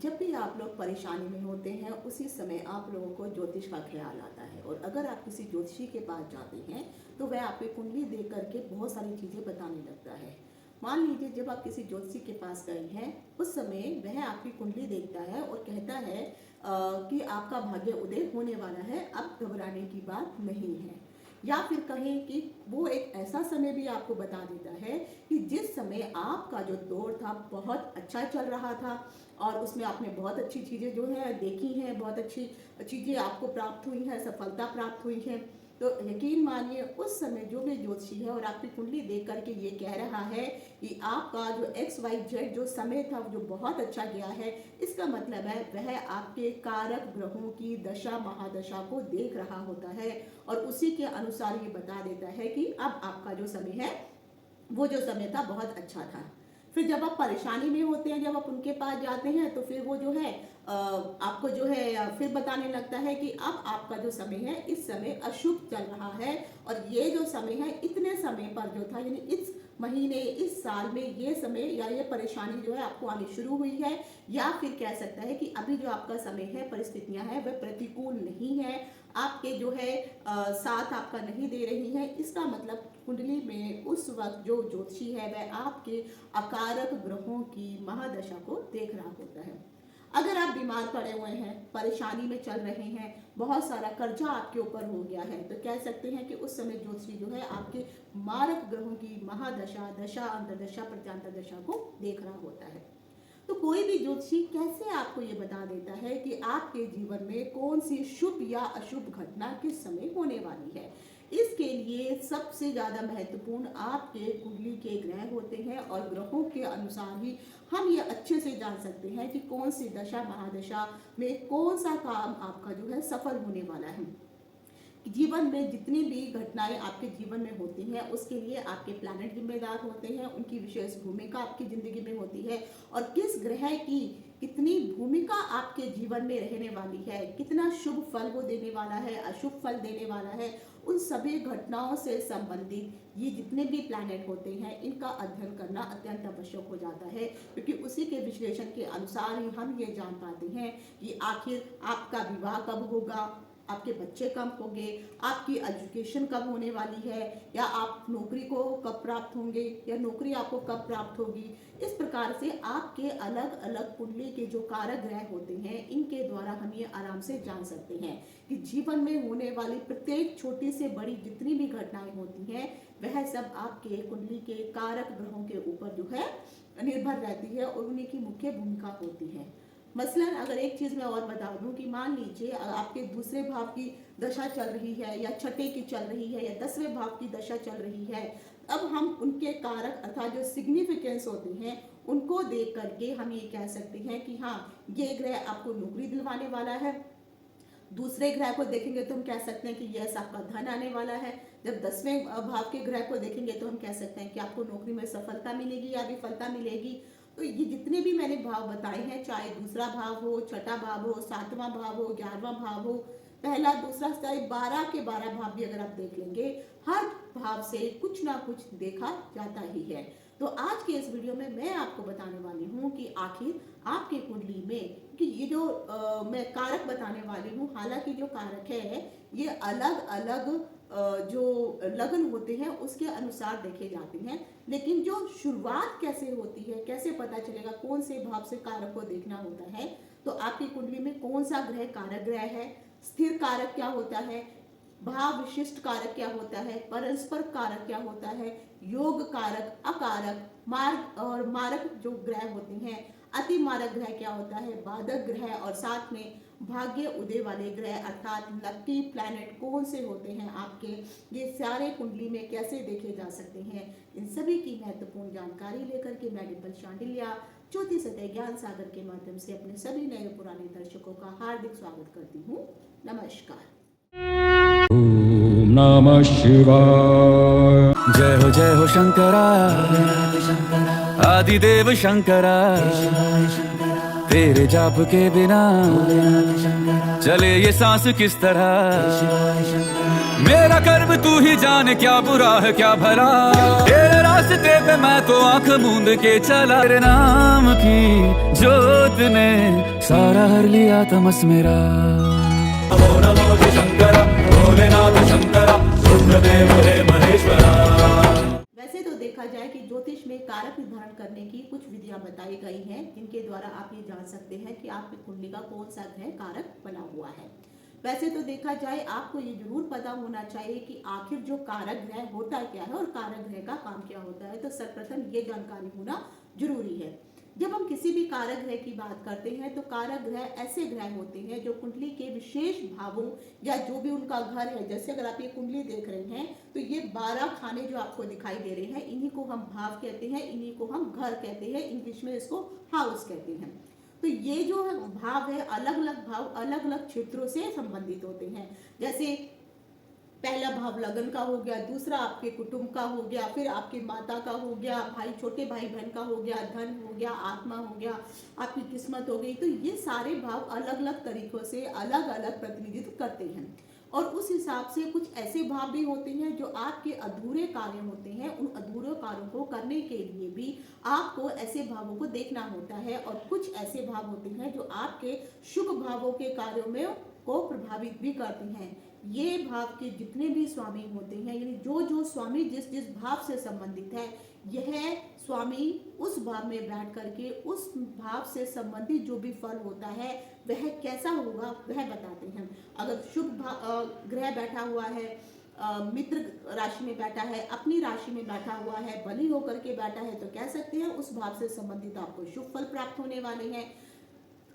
जब भी आप लोग परेशानी में होते हैं उसी समय आप लोगों को ज्योतिष का ख्याल आता है और अगर आप किसी ज्योतिषी के पास जाते हैं तो वह आपकी कुंडली देख करके बहुत सारी चीज़ें बताने लगता है। मान लीजिए जब आप किसी ज्योतिषी के पास गए हैं उस समय वह आपकी कुंडली देखता है और कहता है कि आपका भाग्य उदय होने वाला है, अब घबराने की बात नहीं है। या फिर कहें कि वो एक ऐसा समय भी आपको बता देता है कि जिस समय आपका जो दौर था बहुत अच्छा चल रहा था और उसमें आपने बहुत अच्छी चीज़ें जो है देखी हैं, बहुत अच्छी चीज़ें आपको प्राप्त हुई हैं, सफलता प्राप्त हुई है। तो यकीन मानिए उस समय जो भी ज्योतिषी है और आपकी कुंडली देख करके ये कह रहा है कि आपका जो XYZ जो समय था जो बहुत अच्छा गया है, इसका मतलब है वह आपके कारक ग्रहों की दशा महादशा को देख रहा होता है और उसी के अनुसार ये बता देता है कि अब आपका जो समय है वो जो समय था बहुत अच्छा था। फिर जब आप परेशानी में होते हैं, जब आप उनके पास जाते हैं तो फिर वो जो है आपको जो है फिर बताने लगता है कि अब आपका जो समय है इस समय अशुभ चल रहा है और ये जो समय है इतने समय पर जो था यानी इस महीने इस साल में ये समय या ये परेशानी जो है आपको आनी शुरू हुई है, या फिर कह सकता है कि अभी जो आपका समय है परिस्थितियां हैं वह प्रतिकूल नहीं है, आपके जो है साथ आपका नहीं दे रही है। इसका मतलब कुंडली में उस वक्त जो ज्योतिषी है वह आपके अकारक ग्रहों की महादशा को देख रहा होता है। अगर आप बीमार पड़े हुए हैं, परेशानी में चल रहे हैं, बहुत सारा कर्जा आपके ऊपर हो गया है, तो कह सकते हैं कि उस समय ज्योतिषी जो है आपके मारक ग्रहों की महादशा दशा अंतरदशा प्रत्यांतर दशा को देख रहा होता है। तो कोई भी ज्योतिषी कैसे आपको ये बता देता है कि आपके जीवन में कौन सी शुभ या अशुभ घटना किस समय होने वाली है। इसके लिए सबसे ज़्यादा महत्वपूर्ण आपके कुंडली के ग्रह होते हैं और ग्रहों के अनुसार ही हम ये अच्छे से जान सकते हैं कि कौन सी दशा महादशा में कौन सा काम आपका जो है सफल होने वाला है। जीवन में जितनी भी घटनाएं आपके जीवन में होती हैं उसके लिए आपके प्लैनेट जिम्मेदार होते हैं, उनकी विशेष भूमिका आपकी जिंदगी में होती है और किस ग्रह की कितनी भूमिका आपके जीवन में रहने वाली है, कितना शुभ फल वो देने वाला है, अशुभ फल देने वाला है, उन सभी घटनाओं से संबंधित ये जितने भी प्लैनेट होते हैं इनका अध्ययन करना अत्यंत आवश्यक हो जाता है, क्योंकि उसी के विश्लेषण के अनुसार ही हम ये जान पाते हैं कि आखिर आपका विवाह कब होगा, आपके बच्चे कब होंगे, आपकी एजुकेशन कब होने वाली है, या आप नौकरी को कब प्राप्त होंगे या नौकरी आपको कब प्राप्त होगी। इस प्रकार से आपके अलग अलग कुंडली के जो कारक ग्रह होते हैं इनके द्वारा हम ये आराम से जान सकते हैं कि जीवन में होने वाली प्रत्येक छोटी से बड़ी जितनी भी घटनाएं होती हैं वह सब आपके कुंडली के कारक ग्रहों के ऊपर जो है निर्भर रहती है और उन्हीं की मुख्य भूमिका होती है। मसलन अगर एक चीज़ मैं और बता दूं कि मान लीजिए आपके दूसरे भाव की दशा चल रही है या छठे की चल रही है या 10वें भाव की दशा चल रही है, अब हम उनके कारक अर्थात जो सिग्निफिकेंस होते हैं उनको देख करके हम ये कह सकते हैं कि हाँ ये ग्रह आपको नौकरी दिलवाने वाला है। दूसरे ग्रह को देखेंगे तो हम कह सकते हैं कि यस आपका धन आने वाला है। जब 10वें भाव के ग्रह को देखेंगे तो हम कह सकते हैं कि आपको नौकरी में सफलता मिलेगी या विफलता मिलेगी। तो ये जितने भी मैंने भाव बताए हैं, चाहे दूसरा भाव हो, छठा भाव हो, 7वां भाव हो, 11वां भाव हो, पहला दूसरा चाहे 12 के 12 भाव भी अगर आप देख लेंगे, हर भाव से कुछ ना कुछ देखा जाता ही है। तो आज के इस वीडियो में मैं आपको बताने वाली हूँ कि आखिर आपके कुंडली में कि ये जो मैं कारक बताने वाली हूँ, हालांकि जो कारक है ये अलग अलग जो लगन होते हैं उसके अनुसार देखे जाते हैं, लेकिन जो शुरुआत कैसे होती है, कैसे पता चलेगा कौन से भाव से कारक को देखना होता है। तो आपकी कुंडली में कौन सा ग्रह कारक ग्रह है, स्थिर कारक क्या होता है, भाव विशिष्ट कारक क्या होता है, परस्पर कारक क्या होता है, योग कारक, अकारक, मार्ग और मारक जो ग्रह होते हैं, अति मारक ग्रह क्या होता है, बाधक ग्रह, और साथ में भाग्य उदय वाले ग्रह अर्थात लकी प्लैनेट कौन से होते हैं आपके, ये सारे कुंडली में कैसे देखे जा सकते हैं। इन सभी की महत्वपूर्ण जानकारी लेकर के मैं डिम्पल शांडिल्या ज्योतिष सतह ज्ञान सागर के माध्यम से अपने सभी नए पुराने दर्शकों का हार्दिक स्वागत करती हूँ। नमस्कार। ओम नमः शिवाय। जय हो शंकरा आदिदेव शंकरा, तेरे जाप के बिना चले ये सांस किस तरह। मेरा कर्म तू ही जाने, क्या बुरा है क्या भला, तेरे रास्ते पे मैं तो आंख मूंद के चला। तेरे नाम की जोत ने सारा हर लिया तमस मेरा। नमो नमो जी शंकर, भोलेनाथ शंकर, रुद्रदेव हे महेश्वरा। वैसे तो देखा जाए कि ज्योतिष में कारक निर्धारण करने की कुछ विधियां बताई गई हैं, जिनके द्वारा आप ये जान सकते हैं कि आपकी कुंडली का कौन सा ग्रह कारक बना हुआ है। वैसे तो देखा जाए आपको ये जरूर पता होना चाहिए कि आखिर जो कारक ग्रह होता क्या है और कारक ग्रह का काम क्या होता है। तो सर्वप्रथम ये जानकारी होना जरूरी है। जब हम किसी भी कारक ग्रह की बात करते हैं तो कारक ग्रह ऐसे ग्रह होते हैं जो कुंडली के विशेष भावों या जो भी उनका घर है, जैसे अगर आप ये कुंडली देख रहे हैं तो ये 12 खाने जो आपको दिखाई दे रहे हैं, इन्हीं को हम भाव कहते हैं, इन्हीं को हम घर कहते हैं, इंग्लिश में इसको हाउस कहते हैं। तो ये जो भाव है, अलग अलग भाव अलग अलग क्षेत्रों से संबंधित होते हैं। जैसे पहला भाव लगन का हो गया, दूसरा आपके कुटुंब का हो गया, फिर आपकी माता का हो गया, भाई छोटे भाई बहन का हो गया, धन हो गया, आत्मा हो गया, आपकी किस्मत हो गई। तो ये सारे भाव अलग अलग तरीकों से अलग अलग प्रतिनिधित्व करते हैं। और उस हिसाब से कुछ ऐसे भाव भी होते हैं जो आपके अधूरे कार्य होते हैं। उन अधूरे कार्यों को करने के लिए भी आपको ऐसे भावों को देखना होता है। और कुछ ऐसे भाव होते हैं जो आपके शुभ भावों के कार्यों में को प्रभावित भी करते हैं। ये भाव के जितने भी स्वामी होते हैं, यानी जो जो स्वामी जिस जिस भाव से संबंधित है, यह स्वामी उस भाव में बैठ करके उस भाव से संबंधित जो भी फल होता है वह कैसा होगा वह बताते हैं। अगर शुभ ग्रह बैठा हुआ है, मित्र राशि में बैठा है, अपनी राशि में बैठा हुआ है, बली होकर के बैठा है, तो कह सकते हैं उस भाव से संबंधित आपको शुभ फल प्राप्त होने वाले हैं।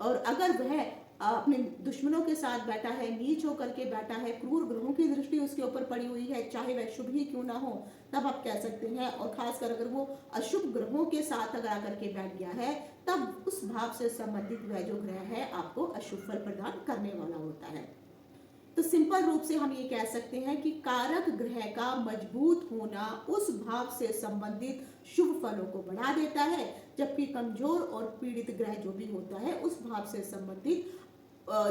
और अगर वह अपने दुश्मनों के साथ बैठा है, नीच होकर के बैठा है, क्रूर ग्रहों की दृष्टि उसके ऊपर पड़ी हुई है, चाहे वह शुभ ही क्यों ना हो, तब आप कह सकते हैं। और खासकर अगर वो अशुभ ग्रहों के साथ अगर आकर के बैठ गया है, तब उस भाव से संबंधित वह जो ग्रह है आपको अशुभ फल प्रदान करने वाला होता है। तो सिंपल रूप से हम ये कह सकते हैं कि कारक ग्रह का मजबूत होना उस भाव से संबंधित शुभ फलों को बढ़ा देता है, जबकि कमजोर और पीड़ित ग्रह जो भी होता है उस भाव से संबंधित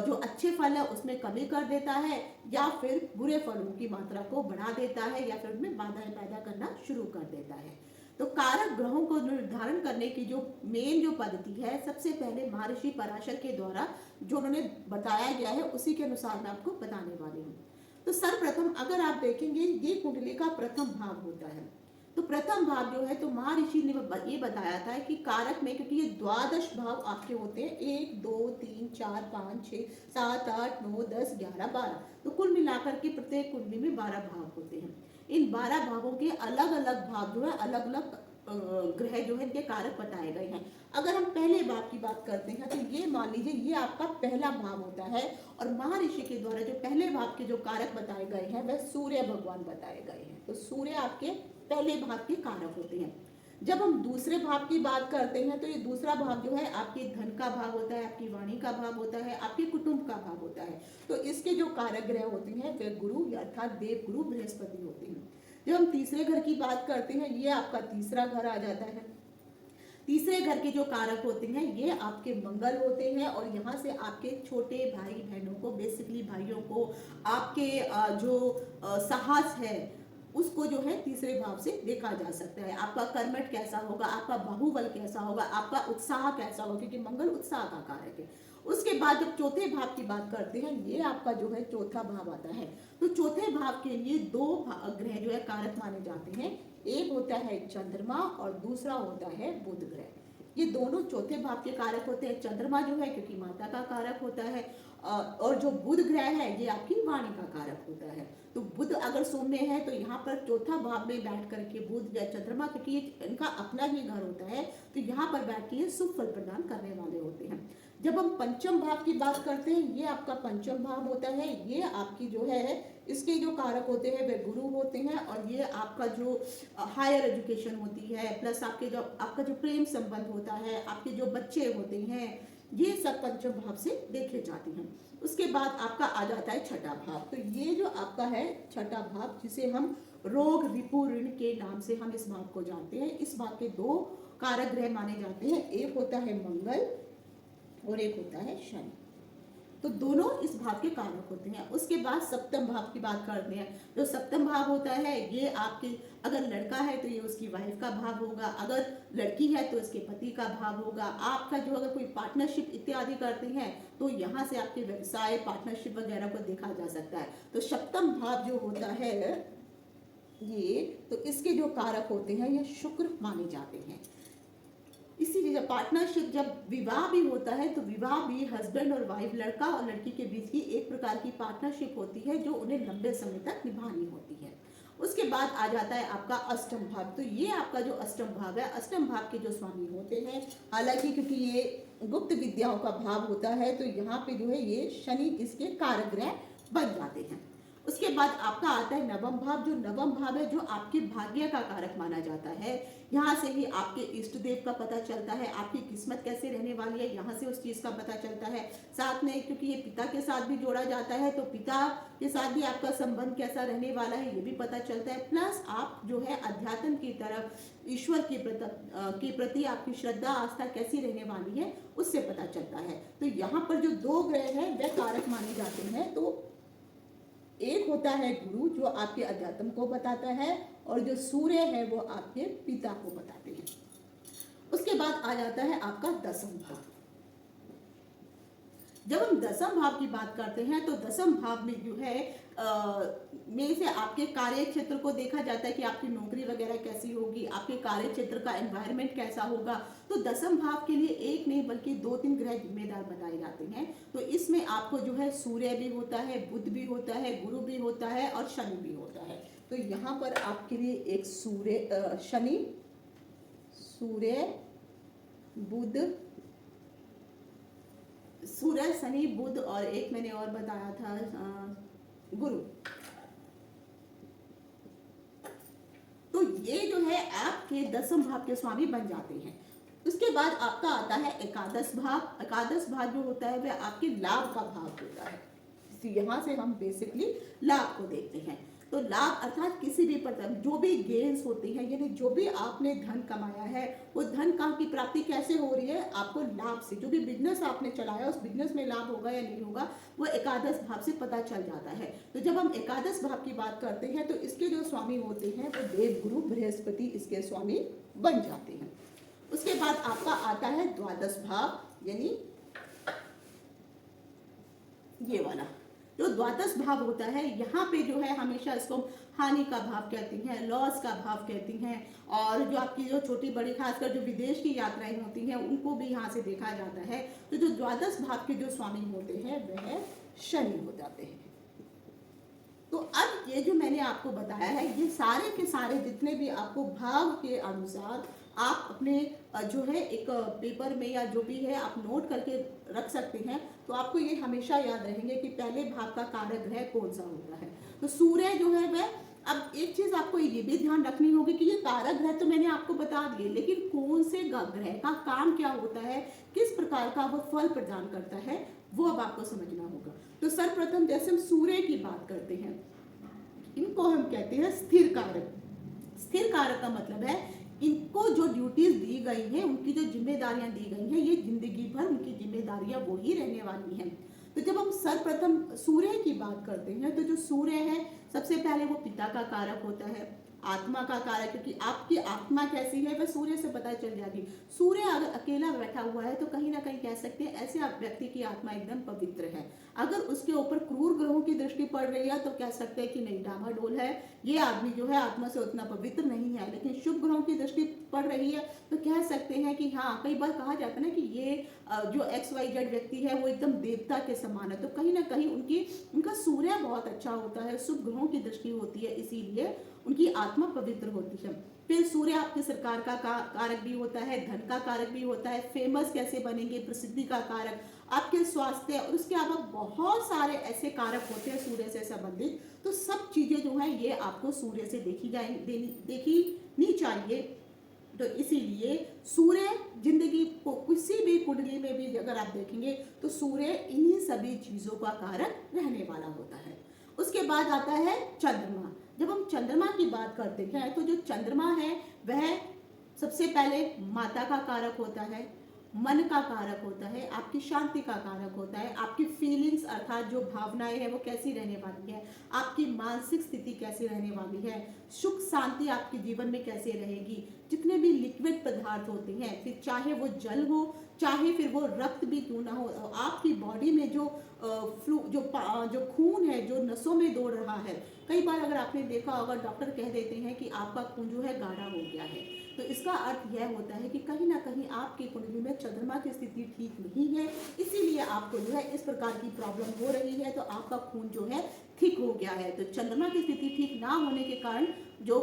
जो अच्छे फल है उसमें कमी कर देता है, या फिर बुरे फलों की मात्रा को बढ़ा देता है, या फिर उनमें बाधाएं पैदा करना शुरू कर देता है। तो कारक ग्रहों को निर्धारण करने की जो मेन जो पद्धति है, सबसे पहले महर्षि पराशर के द्वारा जो उन्होंने बताया गया है उसी के अनुसार मैं आपको बताने वाली हूँ। तो सर्वप्रथम अगर आप देखेंगे ये कुंडली का प्रथम भाव होता है। तो प्रथम भाव जो है, तो महर्षि ने ये बताया था कि कारक में, क्योंकि ये 12 भाव आपके होते हैं, 1 2 3 4 5 6 7 8 9 10 11 12, तो कुल मिलाकर के प्रत्येक कुंडली में 12 भाव होते हैं। इन 12 भावों के अलग अलग भाव जो है, अलग अलग ग्रह जो है इनके कारक बताए गए हैं। अगर हम पहले भाव की बात करते हैं तो ये मान लीजिए ये आपका पहला भाव होता है, और महर्षि के द्वारा जो पहले भाव के जो कारक बताए गए हैं वह सूर्य भगवान बताए गए हैं। तो सूर्य आपके पहले भाव के कारक होते हैं। जब हम दूसरे भाव की बात करते हैं तो ये दूसरा भाव जो है आपके धन का भाव होता है, आपकी वाणी का भाव होता है, आपके कुटुंब का भाव होता है। तो इसके जो कारक ग्रह होते हैं वे गुरु अर्थात देव गुरु बृहस्पति होते हैं। जब हम तीसरे घर की बात करते हैं, ये आपका तीसरा घर आ जाता है। तीसरे घर के जो कारक होते हैं ये आपके मंगल होते हैं, और यहाँ से आपके छोटे भाई बहनों को, बेसिकली भाइयों को, आपके जो साहस है उसको जो है तीसरे भाव से देखा जा सकता है। आपका कर्मठ कैसा होगा, आपका बाहुबल कैसा होगा, आपका उत्साह कैसा होगा, क्योंकि मंगल उत्साह का कारक है। उसके बाद जब चौथे भाव की बात करते हैं, ये आपका जो है चौथा भाव आता है। तो चौथे भाव के लिए 2 ग्रह जो है कारक माने जाते हैं। एक होता है चंद्रमा और दूसरा होता है बुध ग्रह। ये दोनों चौथे भाव के कारक होते हैं। चंद्रमा जो है क्योंकि माता का कारक होता है, और जो बुध ग्रह है ये आपकी वाणी का कारक होता है। तो बुध अगर सौम्य है तो यहाँ पर चौथा भाव में बैठ करके बुध या चंद्रमा, क्योंकि इनका अपना ही घर होता है, तो यहाँ पर बैठ के ये शुभ फल प्रदान करने वाले होते हैं। जब हम पंचम भाव की बात करते हैं, ये आपका पंचम भाव होता है। ये आपकी जो है इसके जो कारक होते हैं वे गुरु होते हैं, और ये आपका जो हायर एजुकेशन होती है, प्लस आपका जो प्रेम संबंध होता है, आपके जो बच्चे होते हैं, ये सब पंचम भाव से देखे जाते हैं। उसके बाद आपका आ जाता है छठा भाव। तो ये जो आपका है छठा भाव, जिसे हम रोग रिपु ऋण के नाम से हम इस भाव को जानते हैं। इस भाव के 2 कारक ग्रह माने जाते हैं, एक होता है मंगल और एक होता है शनि। तो दोनों इस भाव के कारक होते हैं। उसके बाद सप्तम भाव की बात करते हैं। जो सप्तम भाव होता है ये आपके, अगर लड़का है तो ये उसकी वाइफ का भाव होगा, अगर लड़की है तो इसके पति का भाव होगा। आपका जो अगर कोई पार्टनरशिप इत्यादि करते हैं तो यहाँ से आपके व्यवसाय पार्टनरशिप वगैरह को देखा जा सकता है। तो सप्तम भाव जो होता है ये, तो इसके जो कारक होते हैं ये शुक्र माने जाते हैं। इसीलिए जब पार्टनरशिप, जब विवाह भी होता है तो विवाह भी हस्बैंड और वाइफ, लड़का और लड़की के बीच की एक प्रकार की पार्टनरशिप होती है जो उन्हें लंबे समय तक निभानी होती है। उसके बाद आ जाता है आपका अष्टम भाव। तो ये आपका जो अष्टम भाव है, अष्टम भाव के जो स्वामी होते हैं, हालांकि क्योंकि ये गुप्त विद्याओं का भाव होता है तो यहाँ पे जो है ये शनि इसके कारक ग्रह बन जाते हैं। उसके बाद आपका आता है नवम भाव। जो नवम भाव है जो आपके भाग्य का कारक माना जाता है। यहाँ से ही आपके इष्ट देव का पता चलता है, आपकी किस्मत कैसे रहने वाली है यहाँ से उस चीज का पता चलता है। साथ में क्योंकि ये पिता के साथ भी जोड़ा जाता है तो पिता के साथ भी आपका संबंध कैसा रहने वाला है ये भी पता चलता है। प्लस आप जो है अध्यात्म की तरफ, ईश्वर के प्रति आपकी श्रद्धा आस्था कैसी रहने वाली है उससे पता चलता है। तो यहाँ पर जो दो ग्रह हैं वह कारक माने जाते हैं। तो एक होता है गुरु जो आपके अध्यात्म को बताता है और जो सूर्य है वो आपके पिता को बताते हैं। उसके बाद आ जाता है आपका दसम भाव। जब हम दसम भाव की बात करते हैं तो दसम भाव में जो है में से आपके कार्य क्षेत्र को देखा जाता है कि आपकी नौकरी वगैरह कैसी होगी, आपके कार्य क्षेत्र का एनवायरनमेंट कैसा होगा। तो दसम भाव के लिए एक नहीं बल्कि 2-3 ग्रह जिम्मेदार बताए जाते हैं। तो इसमें आपको जो है सूर्य भी होता है, बुध भी होता है, गुरु भी होता है और शनि भी होता है। तो यहाँ पर आपके लिए एक शनि, सूर्य, शनि, बुध और एक मैंने और बताया था गुरु। तो ये जो है आपके दसम भाव के स्वामी बन जाते हैं। उसके बाद आपका आता है एकादश भाव। एकादश भाव जो होता है वह आपके लाभ का भाव होता है। यहाँ से हम बेसिकली लाभ को देखते हैं। तो लाभ अर्थात किसी भी प्रकार जो भी गेन्स होते हैं, यानी जो भी आपने धन कमाया है वो धन कहाँ की प्राप्ति कैसे हो रही है, आपको लाभ से। जो भी बिजनेस आपने चलाया उस बिजनेस में लाभ होगा या नहीं होगा वो एकादश भाव से पता चल जाता है। तो जब हम एकादश भाव की बात करते हैं तो इसके जो स्वामी होते हैं वो देव गुरु बृहस्पति इसके स्वामी बन जाते हैं। उसके बाद आपका आता है द्वादश भाव, यानी ये वाला जो द्वादश भाव होता है। यहाँ पे जो है हमेशा इसको हानि का भाव कहती हैं, लॉस का भाव कहती हैं। और जो आपकी जो छोटी बड़ी खासकर जो विदेश की यात्राएं होती हैं उनको भी यहाँ से देखा जाता है। तो जो द्वादश भाव के जो स्वामी होते हैं वह शनि हो जाते हैं। तो अब ये जो मैंने आपको बताया है ये सारे के सारे जितने भी आपको भाव के अनुसार आप अपने जो है एक पेपर में या जो भी है आप नोट करके रख सकते हैं। तो आपको ये हमेशा याद रहेंगे कि पहले भाव का कारक ग्रह कौन सा होता है। तो सूर्य जो है वह, अब एक चीज आपको ये भी ध्यान रखनी होगी कि ये कारक ग्रह तो मैंने आपको बता दिए, लेकिन कौन से ग्रह का काम क्या होता है, किस प्रकार का वो फल प्रदान करता है वो अब आपको समझना होगा। तो सर्वप्रथम जैसे हम सूर्य की बात करते हैं, इनको हम कहते हैं स्थिर कारक। स्थिर कारक का मतलब है इनको जो ड्यूटीज दी गई हैं, उनकी जो जिम्मेदारियां दी गई हैं, ये जिंदगी भर उनकी जिम्मेदारियां वो ही रहने वाली हैं। तो जब हम सर्वप्रथम सूर्य की बात करते हैं तो जो सूर्य है सबसे पहले वो पिता का कारक होता है, आत्मा का कारक, क्योंकि आपकी आत्मा कैसी है वह सूर्य से पता चल जाएगी। सूर्य अगर अकेला बैठा हुआ है तो कहीं ना कहीं कह सकते हैं ऐसे व्यक्ति की आत्मा एकदम पवित्र है। अगर उसके ऊपर क्रूर ग्रहों की दृष्टि पड़ रही है तो कह सकते हैं कि नहीं, डामाडोल है, ये आदमी जो है आत्मा से उतना पवित्र नहीं है। लेकिन शुभ ग्रहों की दृष्टि पड़ रही है तो कह सकते हैं कि हाँ, कई बार कहा जाता है ना कि ये जो XYZ व्यक्ति है वो एकदम देवता के समान है। तो कहीं ना कहीं उनका सूर्य बहुत अच्छा होता है, शुभ ग्रहों की दृष्टि होती है, इसीलिए उनकी आत्मा पवित्र होती है। फिर सूर्य आपके सरकार का कारक भी होता है, धन का कारक भी होता है, फेमस कैसे बनेंगे, प्रसिद्धि का कारक, आपके स्वास्थ्य और उसके अलावा बहुत सारे ऐसे कारक होते हैं सूर्य से संबंधित। तो सब चीजें जो है ये आपको सूर्य से देखनी चाहिए। तो इसीलिए सूर्य जिंदगी को किसी भी कुंडली में भी अगर आप देखेंगे तो सूर्य इन्हीं सभी चीजों का कारक रहने वाला होता है। उसके बाद आता है चंद्रमा। जब हम चंद्रमा की बात करते हैं तो जो चंद्रमा है वह सबसे पहले माता का कारक होता है मन का कारक होता है, आपकी शांति का कारक होता है, आपकी फीलिंग्स अर्थात जो भावनाएं हैं वो कैसी रहने वाली है, आपकी मानसिक स्थिति कैसी रहने वाली है, सुख शांति आपके जीवन में कैसे रहेगी। जितने भी लिक्विड पदार्थ होते हैं, फिर चाहे वो जल हो, चाहे फिर वो रक्त भी क्यों ना हो, आपकी बॉडी में जो जो खून है जो नसों में दौड़ रहा है, कई बार अगर आपने देखा होगा डॉक्टर कह देते हैं कि आपका खून जो है गाढ़ा हो गया है, तो इसका अर्थ यह होता है कि कहीं ना कहीं आपकी कुंडली में चंद्रमा की स्थिति ठीक नहीं है, इसीलिए आपको जो है इस प्रकार की प्रॉब्लम हो रही है। तो आपका खून जो है ठीक हो गया है। तो चंद्रमा की स्थिति ठीक ना होने के कारण जो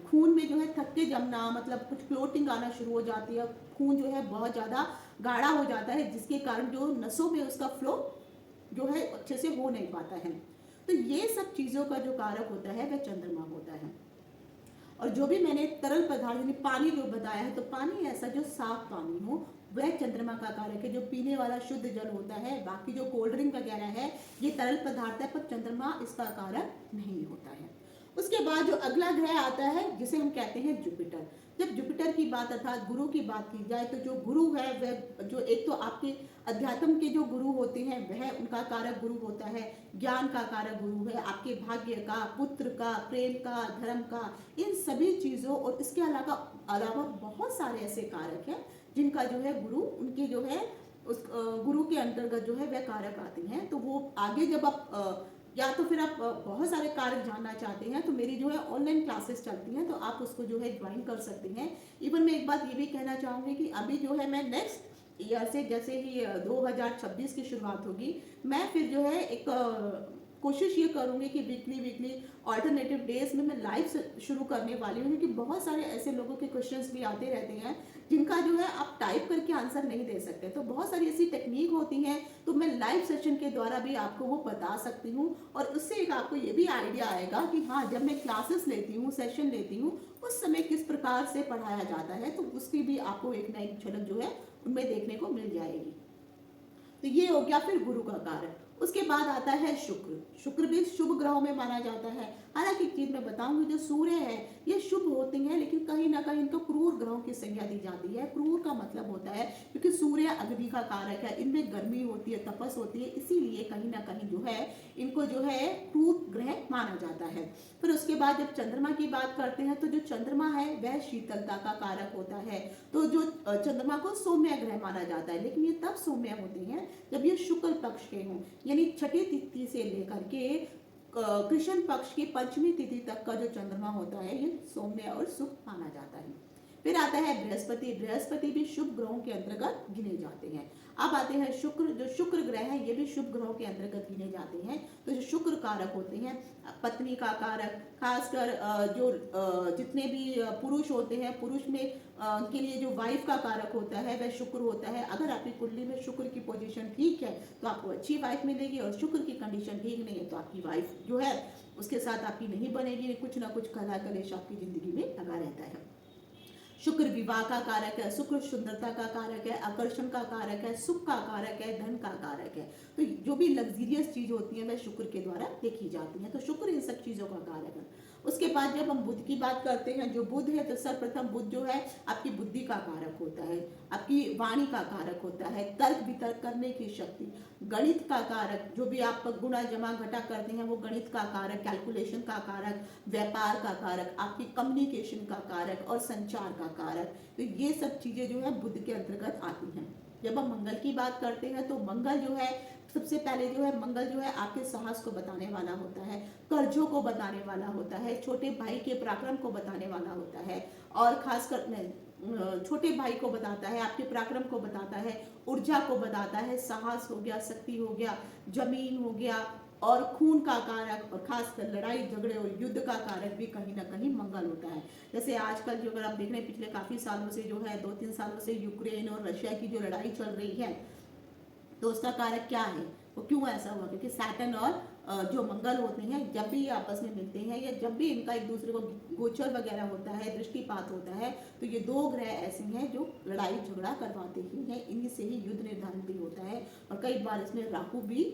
खून में जो है थक्के जमना, मतलब कुछ क्लोटिंग आना शुरू हो जाती है, खून जो है बहुत ज़्यादा गाढ़ा हो जाता है, जिसके कारण जो नसों में उसका फ्लो जो है अच्छे से हो नहीं पाता है। तो ये सब चीज़ों का जो कारक होता है वह चंद्रमा होता है। और जो भी मैंने तरल पदार्थ यानी पानी जो बताया है, तो पानी ऐसा जो साफ पानी हो वह चंद्रमा का कारक है। जो पीने वाला शुद्ध जल होता है, बाकी जो कोल्ड ड्रिंक वगैरह है ये तरल पदार्थ है, पर चंद्रमा इसका कारक नहीं होता है। उसके बाद जो अगला ग्रह आता है जिसे हम कहते हैं जुपिटर। जब जुपिटर की बात अर्थात गुरु की बात की जाए, तो जो गुरु है वह जो एक तो आपके अध्यात्म के जो गुरु होते हैं वह उनका कारक गुरु होता है, ज्ञान का कारक गुरु है, आपके भाग्य का, पुत्र का, प्रेम का, धर्म का, इन सभी चीज़ों और इसके अलावा बहुत सारे ऐसे कारक हैं जिनका जो है गुरु उनके जो है उस गुरु के अंतर्गत जो है वह कारक आते हैं। तो वो आगे जब आप या तो फिर आप बहुत सारे कारक जानना चाहते हैं तो मेरी जो है ऑनलाइन क्लासेस चलती हैं, तो आप उसको जो है ज्वाइन कर सकते हैं। इवन मैं एक बात ये भी कहना चाहूँगी कि अभी जो है मैं नेक्स्ट ईयर से जैसे ही 2026 की शुरुआत होगी, मैं फिर जो है एक कोशिश ये करूँगी कि वीकली ऑल्टरनेटिव डेज में मैं लाइव शुरू करने वाली हूँ, क्योंकि बहुत सारे ऐसे लोगों के क्वेश्चंस भी आते रहते हैं जिनका जो है आप टाइप करके आंसर नहीं दे सकते। तो बहुत सारी ऐसी टेक्निक होती हैं, तो मैं लाइव सेशन के द्वारा भी आपको वो बता सकती हूँ, और उससे एक आपको ये भी आइडिया आएगा कि हाँ, जब मैं क्लासेस लेती हूँ, सेशन लेती हूँ, उस समय किस प्रकार से पढ़ाया जाता है, तो उसकी भी आपको एक नई झलक जो है उनमें देखने को मिल जाएगी। तो ये हो गया फिर गुरु का कारक। उसके बाद आता है शुक्र। शुक्र भी शुभ ग्रहों में माना जाता है। हालांकि एक चीज मैं बताऊंगी, जो सूर्य है ये शुभ होते हैं, लेकिन कहीं ना कहीं इनको क्रूर ग्रहों की संज्ञा दी जाती है। क्रूर का मतलब होता है क्योंकि सूर्य अग्नि का कारक है, इनमें गर्मी होती है, तपस होती है, इसीलिए कहीं ना कहीं जो है इनको जो है क्रूर ग्रह माना जाता है। फिर उसके बाद जब चंद्रमा की बात करते हैं, तो जो चंद्रमा है वह शीतलता का कारक होता है। तो जो चंद्रमा को सौम्य ग्रह माना जाता है, लेकिन ये तब सौम्य होते हैं जब ये शुक्ल पक्ष के हों, यानी छठी तिथि से लेकर के कृष्ण पक्ष की पंचमी तिथि तक का जो चंद्रमा होता है ये सौम्य और शुभ माना जाता है। फिर आता है बृहस्पति। बृहस्पति भी शुभ ग्रहों के अंतर्गत गिने जाते हैं। अब आते हैं शुक्र। जो शुक्र ग्रह है ये भी शुभ ग्रहों के अंतर्गत गिने जाते हैं। तो जो शुक्र कारक होते हैं, पत्नी का कारक, खासकर जो जितने भी पुरुष होते हैं, पुरुष में के लिए जो वाइफ का कारक होता है वह शुक्र होता है। अगर आपकी कुंडली में शुक्र की पोजीशन ठीक है तो आपको अच्छी वाइफ मिलेगी, और शुक्र की कंडीशन ठीक नहीं है तो आपकी वाइफ जो है उसके साथ आपकी नहीं बनेगी, कुछ ना कुछ कलह कलेश आपकी जिंदगी में लगा रहता है। शुक्र विवाह का कारक है, शुक्र सुंदरता का कारक है, आकर्षण का कारक है, सुख का कारक है, धन का कारक है। तो जो भी लग्जरियस चीज होती है वह शुक्र के द्वारा देखी जाती है। तो शुक्र इन सब चीजों का कारक है। उसके बाद जब हम बुध की बात करते हैं, जो बुध है तो सर्वप्रथम बुध जो है आपकी बुद्धि का कारक होता है, आपकी वाणी का कारक होता है, तर्क वितर्क करने की शक्ति, गणित का कारक, जो भी आप गुणा जमा घटा करते हैं वो गणित का कारक, कैलकुलेशन का कारक, व्यापार का कारक, आपकी कम्युनिकेशन का कारक और संचार का कारक। तो ये सब चीजें जो है बुध के अंतर्गत आती हैं। जब हम मंगल की बात करते हैं तो मंगल जो है सबसे पहले जो है मंगल जो है आपके साहस को बताने वाला होता है, कर्जों को बताने वाला होता है, छोटे भाई के पराक्रम को बताने वाला होता है, और खासकर छोटे भाई को बताता है, आपके पराक्रम को बताता है, ऊर्जा को बताता है, साहस हो गया, शक्ति हो गया, जमीन हो गया, और खून का कारक, और खासकर लड़ाई झगड़े और युद्ध का कारक भी कहीं ना कहीं मंगल होता है। जैसे आजकल जो अगर आप देख रहे हैं पिछले काफी सालों से जो है 2-3 सालों से यूक्रेन और रशिया की जो लड़ाई चल रही है, तो उसका कारक क्या है, वो क्यों ऐसा हुआ, क्योंकि सैटर्न और जो मंगल होते हैं जब भी ये आपस में मिलते हैं या जब भी इनका एक दूसरे को गोचर वगैरह होता है, दृष्टिपात होता है, तो ये दो ग्रह ऐसे हैं जो लड़ाई झगड़ा करवाते ही हैं, इन्हीं से ही युद्ध निर्धारण भी होता है, और कई बार इसमें राहु भी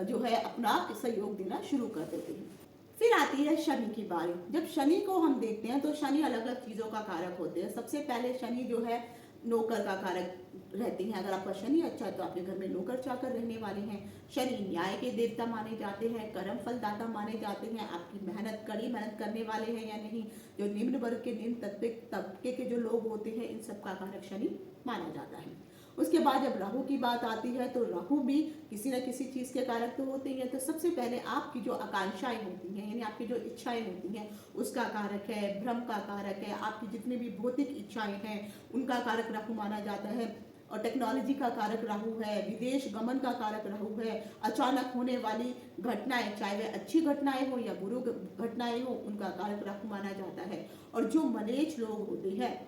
जो है अपना सहयोग देना शुरू कर देते हैं। फिर आती है शनि की बारी। जब शनि को हम देखते हैं तो शनि अलग अलग चीजों का कारक होते हैं। सबसे पहले शनि जो है नौकर का कारक, रहते हैं। अगर आपका शनि अच्छा है तो आपके घर में नौकर चाकर रहने वाले हैं। शनि न्याय के देवता माने जाते हैं, कर्म फलदाता माने जाते हैं। आपकी मेहनत, कड़ी मेहनत करने वाले हैं या नहीं, जो निम्न वर्ग के, निम्न तबके के जो लोग होते हैं, इन सब का कारक शनि माना जाता है। उसके बाद जब राहु की बात आती है तो राहु भी किसी न किसी चीज़ के कारक तो होते हैं। तो सबसे पहले आपकी जो आकांक्षाएं होती हैं, यानी आपकी जो इच्छाएं होती हैं, उसका कारक है, भ्रम का कारक है, आपकी जितनी भी भौतिक इच्छाएं हैं उनका कारक राहु माना जाता है। और टेक्नोलॉजी का कारक राहु है, विदेश गमन का कारक राहु है, अचानक होने वाली घटनाएं, चाहे वे अच्छी घटनाएं हो या बुरी घटनाएं हो, उनका कारक राहु माना जाता है। और जो मलेच्छ लोग होते हैं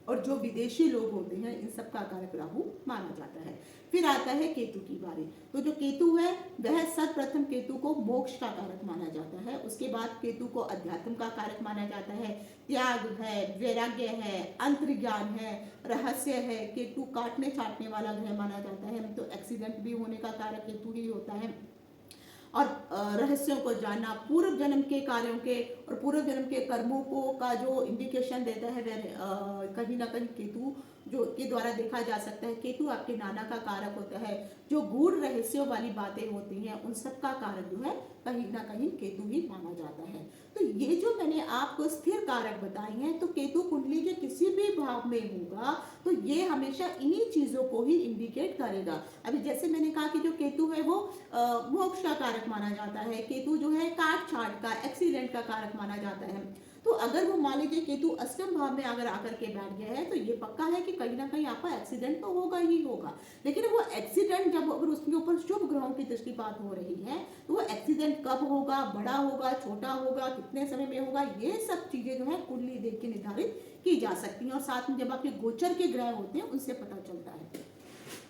और जो विदेशी लोग होते हैं, इन सब का कारक राहु माना जाता है। फिर आता है केतु की बारी। तो जो केतु है वह सर्वप्रथम केतु को मोक्ष का कारक माना जाता है। उसके बाद केतु को अध्यात्म का कारक माना जाता है, त्याग है, वैराग्य है, अंतर्ज्ञान है, रहस्य है। केतु काटने छाटने वाला ग्रह माना जाता है। तो एक्सीडेंट भी होने का कारक केतु ही होता है। और रहस्यों को जानना, पूर्व जन्म के कार्यों के और पूर्व जन्म के कर्मों को का जो इंडिकेशन देता है वह कहीं ना कहीं केतु जो के द्वारा देखा जा सकता है। केतु आपके नाना का कारक होता है। जो गूढ़ रहस्यों वाली बातें होती हैं उन सब का कारक जो है कहीं ना कहीं केतु ही माना जाता है। तो ये जो मैंने आपको स्थिर कारक बताए हैं, तो केतु कुंडली के किसी भी भाव में होगा तो ये हमेशा इन्हीं चीजों को ही इंडिकेट करेगा। अभी जैसे मैंने कहा कि जो केतु है वो मोक्ष का कारक माना जाता है। केतु जो है काट छाट का, एक्सीडेंट का कारक माना जाता है। तो अगर वो मान लीजिए केतु अष्टम भाव में अगर आकर के बैठ गया है तो ये पक्का है कि कहीं ना कहीं आपका एक्सीडेंट तो होगा ही होगा। लेकिन वो एक्सीडेंट जब अगर उसके ऊपर शुभ ग्रहों की दृष्टिपात हो रही है तो वो एक्सीडेंट कब होगा, बड़ा होगा, छोटा होगा, कितने समय में होगा, ये सब चीजें जो है कुंडली देख के निर्धारित की जा सकती हैं। और साथ में जब आपके गोचर के ग्रह होते हैं उनसे पता चलता है।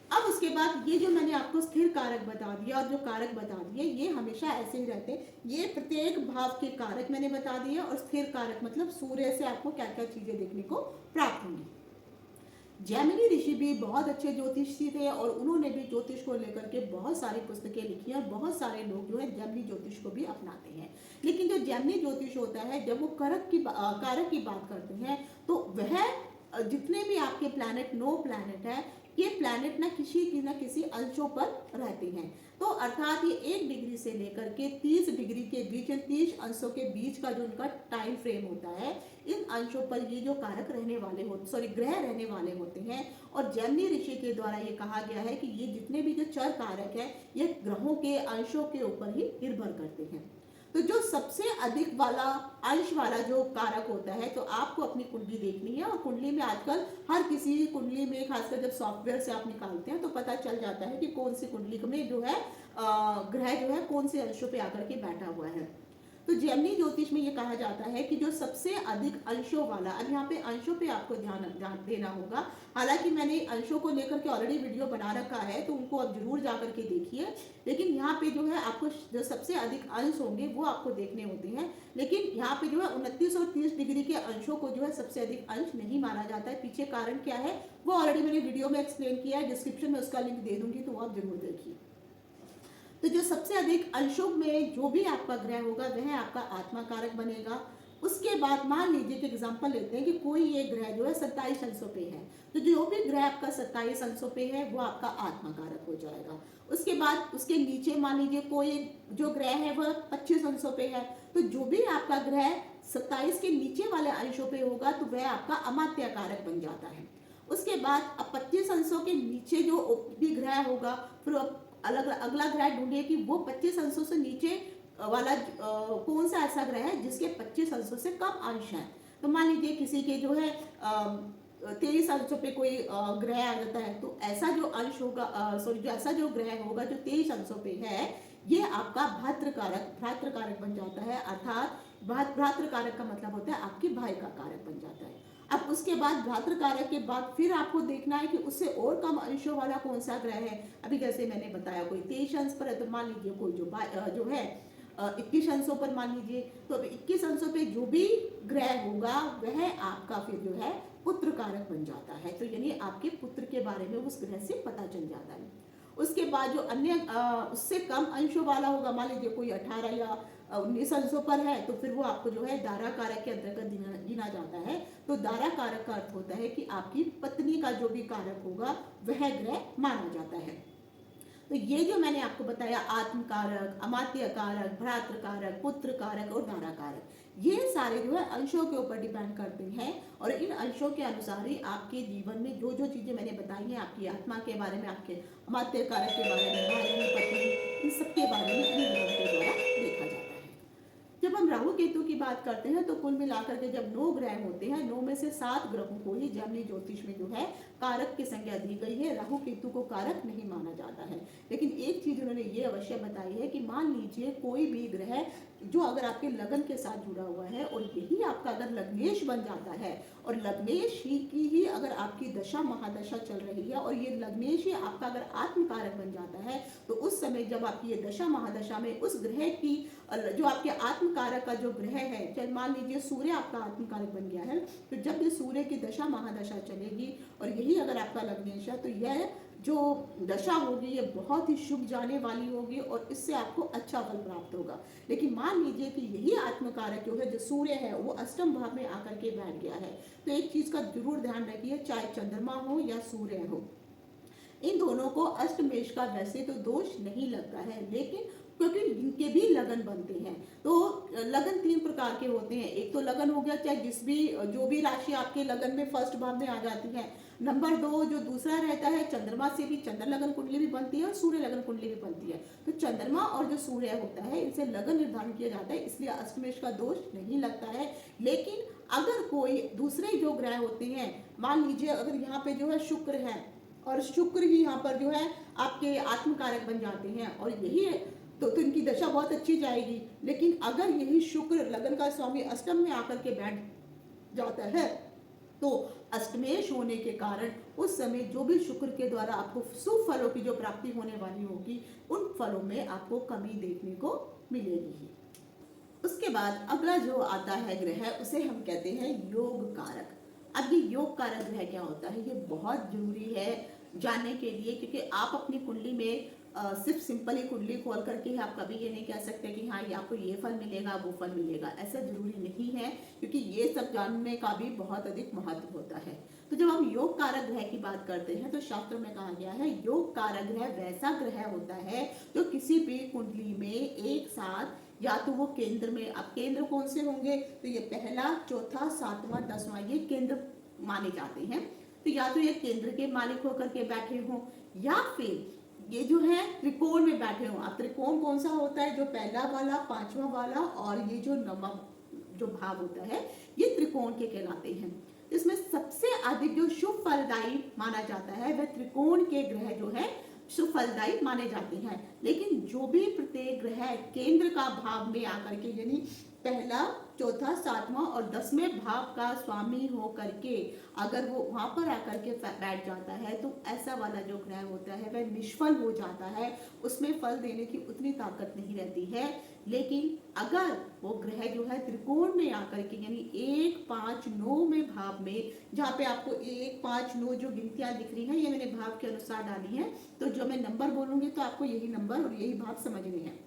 अब उसके बाद ये जो मैंने आपको स्थिर कारक बता दिया और जो कारक बता दिए ये हमेशा ऐसे ही रहते हैं। ये प्रत्येक भाव के कारक मैंने बता दिए। और स्थिर कारक मतलब सूर्य से आपको क्या क्या चीजें देखने को प्राप्त होंगी। जैमिनी ऋषि भी बहुत अच्छे ज्योतिषी थे और उन्होंने भी ज्योतिष को लेकर के बहुत सारी पुस्तकें लिखी और बहुत सारे लोग जो है जैमिनी ज्योतिष को भी अपनाते हैं। लेकिन जो जैमिनी ज्योतिष होता है, जब वो कारक की बात करते हैं तो वह जितने भी आपके प्लैनेट, 9 प्लैनेट है, ये प्लैनेट ना किसी अंशों पर रहते हैं। तो अर्थात ये 1 डिग्री से लेकर के 30 डिग्री के बीच, 30 अंशों के बीच का जो उनका टाइम फ्रेम होता है, इन अंशों पर ये जो कारक रहने वाले ग्रह रहने वाले होते हैं। और जैमिनी ऋषि के द्वारा ये कहा गया है कि ये जितने भी जो चर कारक है ये ग्रहों के अंशों के ऊपर ही निर्भर करते हैं। तो जो सबसे अधिक वाला अंश वाला जो कारक होता है, तो आपको अपनी कुंडली देखनी है। और कुंडली में आजकल हर किसी कुंडली में, खासकर जब सॉफ्टवेयर से आप निकालते हैं तो पता चल जाता है कि कौन सी कुंडली में जो है ग्रह जो है कौन से अंशों पे आकर के बैठा हुआ है। तो जैमिनी ज्योतिष में ये कहा जाता है कि जो सबसे अधिक अंशों वाला, अब यहाँ पे अंशों पे आपको ध्यान देना होगा। हालांकि मैंने अंशों को लेकर के ऑलरेडी वीडियो बना रखा है तो उनको आप जरूर जाकर के देखिए। लेकिन यहाँ पे जो है आपको जो सबसे अधिक अंश होंगे वो आपको देखने होते हैं। लेकिन यहाँ पे जो है 29 और 30 डिग्री के अंशों को जो है सबसे अधिक अंश नहीं माना जाता है। पीछे कारण क्या है वो ऑलरेडी मैंने वीडियो में एक्सप्लेन किया है, डिस्क्रिप्शन में उसका लिंक दे दूंगी, तो आप जरूर देखिए। तो जो सबसे अधिक अंशों में जो भी आपका ग्रह होगा वह आपका आत्मा कारक बनेगा। उसके बाद मान लीजिए कि एग्जांपल लेते हैं कि कोई ये ग्रह जो है 27 अंशों पे है, तो जो भी ग्रह आपका 27 अंशों पे है वो आपका आत्मा कारक हो जाएगा। उसके बाद उसके नीचे मान लीजिए कोई जो ग्रह है वह 25 अंशों पे है, तो जो भी आपका ग्रह 27 के नीचे वाले अंशों पे होगा तो वह आपका अमात्य कारक बन जाता है। उसके बाद अब 25 अंशों के नीचे जो भी ग्रह होगा, फिर अगला ग्रह ढूंढिए कि वो 25 अंशों से नीचे वाला कौन सा ऐसा ग्रह है जिसके 25 अंशों से कम अंश है। तो मान लीजिए किसी के जो है 23 अंशों पे कोई ग्रह आ जाता है, तो ऐसा जो अंश होगा ऐसा जो ग्रह होगा जो 23 अंशों पे है, ये आपका भ्रातृ कारक बन जाता है। अर्थात भ्रातृ कारक का मतलब होता है आपके भाई का कारक बन जाता है। अब उसके बाद भ्रातृ कारक के बाद फिर आपको देखना है कि उससे और कम अंशों वाला कौन सा ग्रह है। अभी जैसे मैंने बताया कोई 23 अंश पर है, तो मान लीजिए कोई जो है 21 अंशों पर मान लीजिए, तो अब 21 अंशों पे जो भी ग्रह होगा वह आपका फिर जो है पुत्र कारक बन जाता है। तो यानी आपके पुत्र के बारे में उस ग्रह से पता चल जाता है। उसके बाद जो अन्य उससे कम अंशों वाला होगा, मान लीजिए कोई 18 या 19 अंशों पर है, तो फिर वो आपको जो है दारा कारक के अंतर्गत गिना जाता है। तो दारा कारक का अर्थ होता है कि आपकी पत्नी का जो भी कारक होगा वह ग्रह माना जाता है। तो ये जो मैंने आपको बताया आत्म कारक, अमात्य कारक, भ्रातृ कारक, पुत्र कारक और दारा कारक, ये सारे जो है अंशों के ऊपर डिपेंड करते हैं और इन अंशों के अनुसार ही आपके जीवन में जो जो चीजें मैंने बताई हैं, आपकी आत्मा के बारे में, आपके अमात्य कारक के बारे में, भाई पत्नी, इन सब के बारे में इन ग्रहों के द्वारा देखा जाता है। जब हम राहु केतु की बात करते हैं तो कुल मिलाकर के जब 9 ग्रह होते हैं, 9 में से 7 ग्रहों को ही जैमिनी ज्योतिष में जो है कारक की संज्ञा दी गई है। राहु केतु को कारक नहीं माना जाता है। लेकिन एक चीज उन्होंने ये अवश्य बताई है कि मान लीजिए कोई भी ग्रह जो अगर आपके लगन के साथ जुड़ा हुआ है और यही आपका अगर लग्नेश बन जाता है और लग्नेश ही की ही अगर आपकी दशा महादशा चल रही है और ये लग्नेश ही आपका अगर आत्मकारक बन जाता है, तो उस समय जब आपकी ये दशा महादशा में उस ग्रह की जो आपके आत्मकारक का जो ग्रह है, चल मान लीजिए सूर्य आपका आत्मकारक बन गया है, तो जब ये सूर्य की दशा महादशा चलेगी और यही अगर आपका लग्नेश है तो यह जो दशा होगी ये बहुत ही शुभ जाने वाली होगी और इससे आपको अच्छा फल प्राप्त होगा। लेकिन मान लीजिए कि यही आत्मकारक जो है, जो सूर्य है, वो अष्टम भाव में आकर के बैठ गया है, तो एक चीज का जरूर ध्यान रखिए, चाहे चंद्रमा हो या सूर्य हो, इन दोनों को अष्टमेश का वैसे तो दोष नहीं लगता है, लेकिन क्योंकि इनके भी लगन बनते हैं। तो लगन 3 प्रकार के होते हैं। एक तो लगन हो गया चाहे जो भी राशि आपके लगन में फर्स्ट भाव में आ जाती है। नंबर 2 जो दूसरा रहता है, चंद्रमा से भी चंद्र लगन कुंडली भी बनती है और सूर्य लगन कुंडली भी बनती है। तो चंद्रमा और जो सूर्य होता है इनसे लगन निर्धारण किया जाता है, इसलिए अष्टमेश का दोष नहीं लगता है। लेकिन अगर कोई दूसरे जो ग्रह होते हैं, मान लीजिए अगर यहाँ पे जो है शुक्र है और शुक्र ही यहाँ पर जो है आपके आत्मकारक बन जाते हैं और यही तो इनकी दशा बहुत अच्छी जाएगी। लेकिन अगर यही शुक्र लगन का स्वामी अष्टम में आकर के बैठ जाता है तो अष्टमेश होने के कारण उस समय जो भी शुक्र के द्वारा आपको शुभ फलों की जो प्राप्ति होने वाली होगी, उन फलों में आपको कमी देखने को मिलेगी ही। उसके बाद अगला जो आता है ग्रह, उसे हम कहते हैं योग कारक। अब ये योग कारक ग्रह क्या होता है, ये बहुत जरूरी है जानने के लिए, क्योंकि आप अपनी कुंडली में सिर्फ सिंपल ही कुंडली खोल करके आप कभी ये नहीं कह सकते कि हाँ ये आपको ये फल मिलेगा वो फल मिलेगा, ऐसा जरूरी नहीं है, क्योंकि ये सब जानने का भी बहुत अधिक महत्व होता है। तो जब हम योग कारक ग्रह की बात करते हैं तो शास्त्र में कहा गया है योग कारक ग्रह वैसा ग्रह होता है जो किसी भी कुंडली में एक साथ या तो वो केंद्र में, अब केंद्र कौन से होंगे, तो ये पहला, चौथा, 7वां, 10वां ये केंद्र माने जाते हैं। तो या तो ये केंद्र के मालिक होकर के बैठे हों या फिर ये जो है त्रिकोण में बैठे हो। अब त्रिकोण कौन सा होता है, जो पहला वाला, 5वां वाला और ये जो 9वां जो भाव होता है, ये त्रिकोण के कहलाते हैं। इसमें सबसे अधिक जो शुभ फलदायी माना जाता है वह त्रिकोण के ग्रह जो है शुभ फलदायी माने जाते हैं। लेकिन जो भी प्रत्येक ग्रह केंद्र का भाव में आकर के, यानी पहला, चौथा, 7वां और 10वें भाव का स्वामी हो करके अगर वो वहां पर आकर के बैठ जाता है तो ऐसा वाला जो ग्रह होता है वह निष्फल हो जाता है, उसमें फल देने की उतनी ताकत नहीं रहती है। लेकिन अगर वो ग्रह जो है त्रिकोण में आकर के, यानी 1, 5, 9 में भाव में, जहाँ पे आपको 1, 5, 9 जो गिनतियां दिख रही हैं ये मैंने भाव के अनुसार डाली है, तो जो मैं नंबर बोलूंगी तो आपको यही नंबर और यही भाव समझने हैं।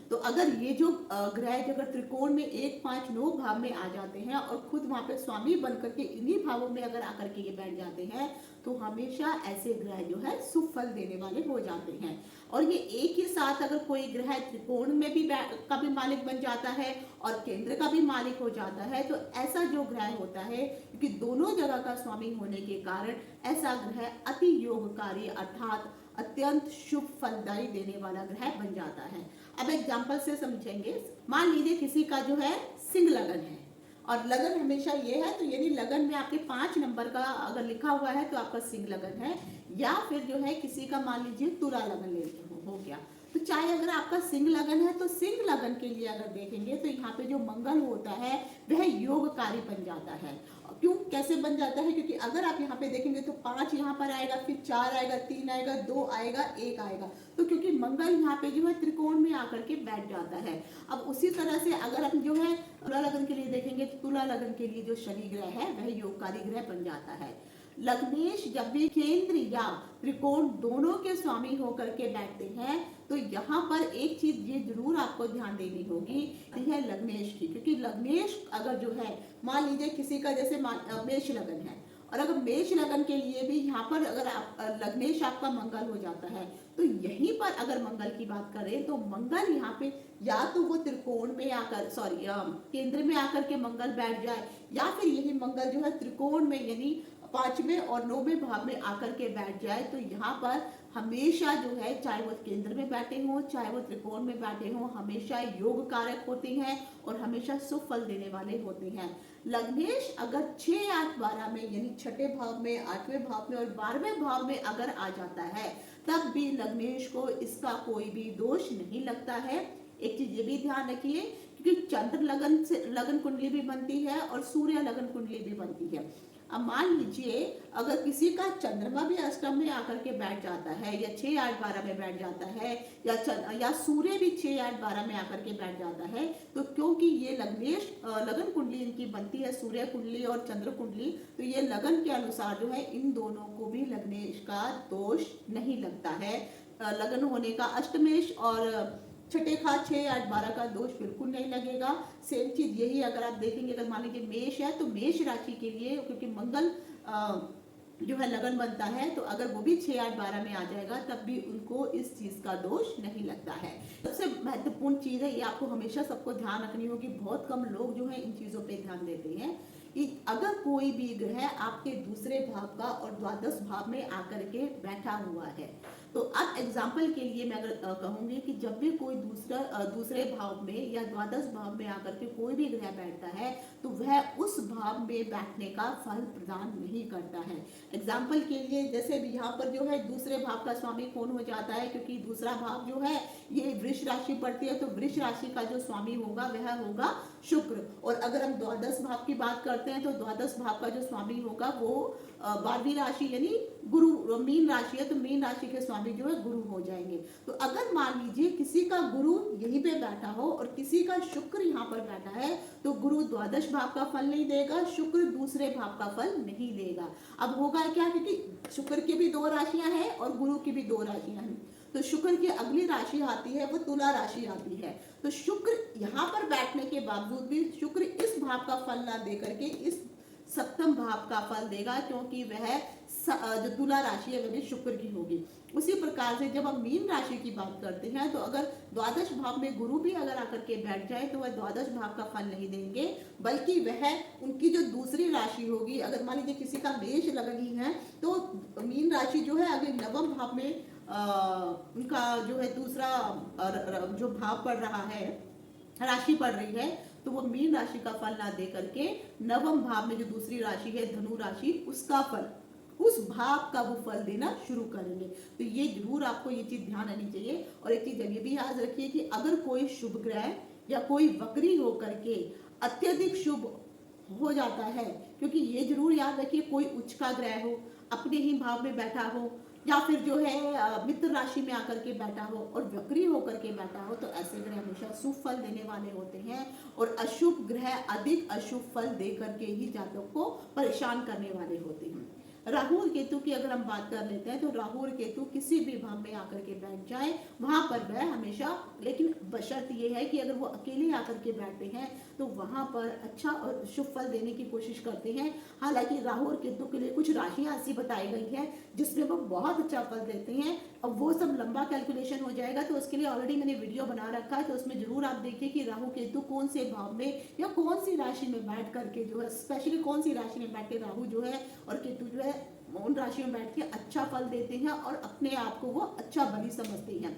तो अगर ये जो ग्रह अगर त्रिकोण में 1, 5, 9 भाव में आ जाते हैं और खुद वहां पे स्वामी बन करके इन्हीं भावों में अगर आकर के ये बैठ जाते हैं तो हमेशा ऐसे ग्रह जो है शुभ फल देने वाले हो जाते हैं। और ये एक ही साथ अगर कोई ग्रह त्रिकोण में भी का भी मालिक बन जाता है और केंद्र का भी मालिक हो जाता है, तो ऐसा जो ग्रह होता है, क्योंकि दोनों जगह का स्वामी होने के कारण ऐसा ग्रह अति योगकारी अर्थात अत्यंत शुभ फलदायी देने वाला ग्रह बन जाता है। अब एग्जाम्पल से समझेंगे। मान लीजिए किसी का जो है सिंह लगन है और लगन हमेशा ये है, तो यानी लगन में आपके 5 नंबर का अगर लिखा हुआ है तो आपका सिंह लगन है, या फिर जो है किसी का मान लीजिए तुला लगन लेते हो गया। तो चाहे अगर आपका सिंह लगन है तो सिंह लगन के लिए अगर देखेंगे तो यहाँ पे जो मंगल होता है वह योगकारी बन जाता है। क्यों, कैसे बन जाता है, क्योंकि अगर आप यहाँ पे देखेंगे तो 5 यहाँ पर आएगा, फिर 4 आएगा, 3 आएगा, 2 आएगा, 1 आएगा, तो क्योंकि मंगल यहाँ पे जो है त्रिकोण में आकर के बैठ जाता है। अब उसी तरह से अगर हम जो है तुला लगन के लिए देखेंगे तो तुला लगन के लिए जो शनि ग्रह है वह योगकारी ग्रह बन जाता है। लग्नेश जब भी केंद्र या त्रिकोण दोनों के स्वामी होकर के बैठते हैं तो यहाँ पर एक चीज ये जरूर आपको ध्यान देनी होगी, है लग्नेश की, क्योंकि लग्नेश अगर जो है मान लीजिए किसी का जैसे मेष लगन है और अगर मेष लगन के लिए भी यहाँ पर अगर आप लग्नेश आपका मंगल हो जाता है तो यहीं पर अगर मंगल की बात करें तो मंगल यहाँ पे या तो वो त्रिकोण में आकर केंद्र में आकर के मंगल बैठ जाए या फिर यही मंगल जो है त्रिकोण में यानी 5वें और 9वें भाव में आकर के बैठ जाए तो यहाँ पर हमेशा जो है चाहे वो केंद्र में बैठे हों चाहे वो त्रिकोण में बैठे हों हमेशा योग कारक होते हैं और हमेशा शुभ फल देने वाले होते हैं। लग्नेश अगर 6, 8, 12 में यानी छठे भाव में 8वें भाव में और 12वें भाव में अगर आ जाता है तब भी लग्नेश को इसका कोई भी दोष नहीं लगता है। एक चीज ये भी ध्यान रखिए क्योंकि चंद्र लगन से लगन कुंडली भी बनती है और सूर्य लगन कुंडली भी बनती है। अब मान लीजिए अगर किसी का चंद्रमा भी अष्टम में आकर के बैठ जाता है या 6, 8, 12 में बैठ जाता है या सूर्य भी 6, 8, 12 में आकर के बैठ जाता है तो क्योंकि ये लग्नेश लगन कुंडली इनकी बनती है सूर्य कुंडली और चंद्र कुंडली तो ये लगन के अनुसार जो है इन दोनों को भी लग्नेश का दोष नहीं लगता है। लगन होने का अष्टमेश और छठे का 6, 8, 12 का दोष बिल्कुल नहीं लगेगा। सेम चीज यही अगर आप देखेंगे अगर मान लीजिए मेष है तो मेष राशि के लिए क्योंकि मंगल जो है लगन बनता है तो अगर वो भी 6, 8, 12 में आ जाएगा तब भी उनको इस चीज का दोष नहीं लगता है। सबसे महत्वपूर्ण चीज है ये आपको हमेशा सबको ध्यान रखनी होगी, बहुत कम लोग जो है इन चीजों पे ध्यान देते हैं कि अगर कोई भी ग्रह आपके दूसरे भाव का और द्वादश भाव में आकर के बैठा हुआ है तो अब एग्जाम्पल के लिए मैं अगर कहूंगी कि जब भी कोई दूसरे भाव में या द्वादश भाव में आकर के कोई भी ग्रह बैठता है तो वह उस भाव में बैठने का फल प्रदान नहीं करता है। एग्जाम्पल के लिए जैसे भी यहाँ पर जो है दूसरे भाव का स्वामी कौन हो जाता है क्योंकि दूसरा भाव जो है ये वृष राशि पड़ती है तो वृष राशि का जो स्वामी होगा वह होगा शुक्र। और अगर हम द्वादश भाव की बात करते हैं तो द्वादश भाव का जो स्वामी होगा वो 12वीं राशि यानी गुरु, मीन राशि है तो मीन राशि के स्वामी जो है गुरु हो जाएंगे। तो अगर मान लीजिए किसी का गुरु यहीं पे बैठा हो और किसी का शुक्र यहाँ पर बैठा है तो गुरु द्वादश भाव का फल नहीं देगा, शुक्र दूसरे भाव का फल नहीं देगा। अब होगा क्या क्योंकि शुक्र की भी 2 राशियां हैं और गुरु की भी 2 राशियां हैं तो शुक्र की अगली राशि आती है वो तुला राशि आती है। तो शुक्र यहाँ पर बैठने के बावजूद भी शुक्र इस भाव का फल ना दे करके इस सप्तम भाव का फल देगा क्योंकि वह जो तुला राशि है वह भी शुक्र की होगी। उसी प्रकार से जब हम मीन राशि की बात करते हैं तो अगर द्वादश भाव में गुरु भी अगर आकर के बैठ जाए तो वह द्वादश भाव का फल नहीं देंगे बल्कि वह उनकी जो दूसरी राशि होगी अगर मान लीजिए किसी का मेष लगन ही है तो मीन राशि जो है अगर नवम भाव में उनका जो है दूसरा जो भाव पड़ रहा है राशि पड़ रही है तो वो मीन राशि का फल ना दे करके नवम भाव में जो दूसरी राशि है धनु राशि उसका फल उस भाव का वो फल देना शुरू करेंगे। तो ये जरूर आपको ये चीज ध्यान रखनी चाहिए। और एक चीज ये भी याद रखिए कि अगर कोई शुभ ग्रह या कोई वक्री होकर के अत्यधिक शुभ हो जाता है क्योंकि ये जरूर याद रखिए कोई उच्च का ग्रह हो अपने ही भाव में बैठा हो या फिर जो है मित्र राशि में आकर के बैठा हो और वक्री होकर के बैठा हो तो ऐसे ग्रह हमेशा शुभ फल देने वाले होते हैं और अशुभ ग्रह अधिक अशुभ फल दे करके ही जातक को परेशान करने वाले होते हैं। राहु और केतु की अगर हम बात कर लेते हैं तो राहु और केतु किसी भी भाव में आकर के बैठ जाए वहां पर वह हमेशा, लेकिन बशर्त ये है कि अगर वो अकेले आकर के बैठते हैं तो वहां पर अच्छा और शुभ फल देने की कोशिश करते हैं। हालांकि राहु और केतु के लिए कुछ राशियां ऐसी बताई गई है जिसमें वो बहुत अच्छा फल देते हैं। अब वो सब लंबा कैलकुलेशन हो जाएगा तो उसके लिए ऑलरेडी मैंने वीडियो बना रखा है तो उसमें जरूर आप देखिए कि राहु केतु कौन से भाव में या कौन सी राशि में बैठ करके जो है स्पेशली कौन सी राशि में बैठ के राहु जो है और केतु जो है उन राशियों में बैठ के अच्छा फल देते हैं और अपने आप को वो अच्छा बली समझते हैं।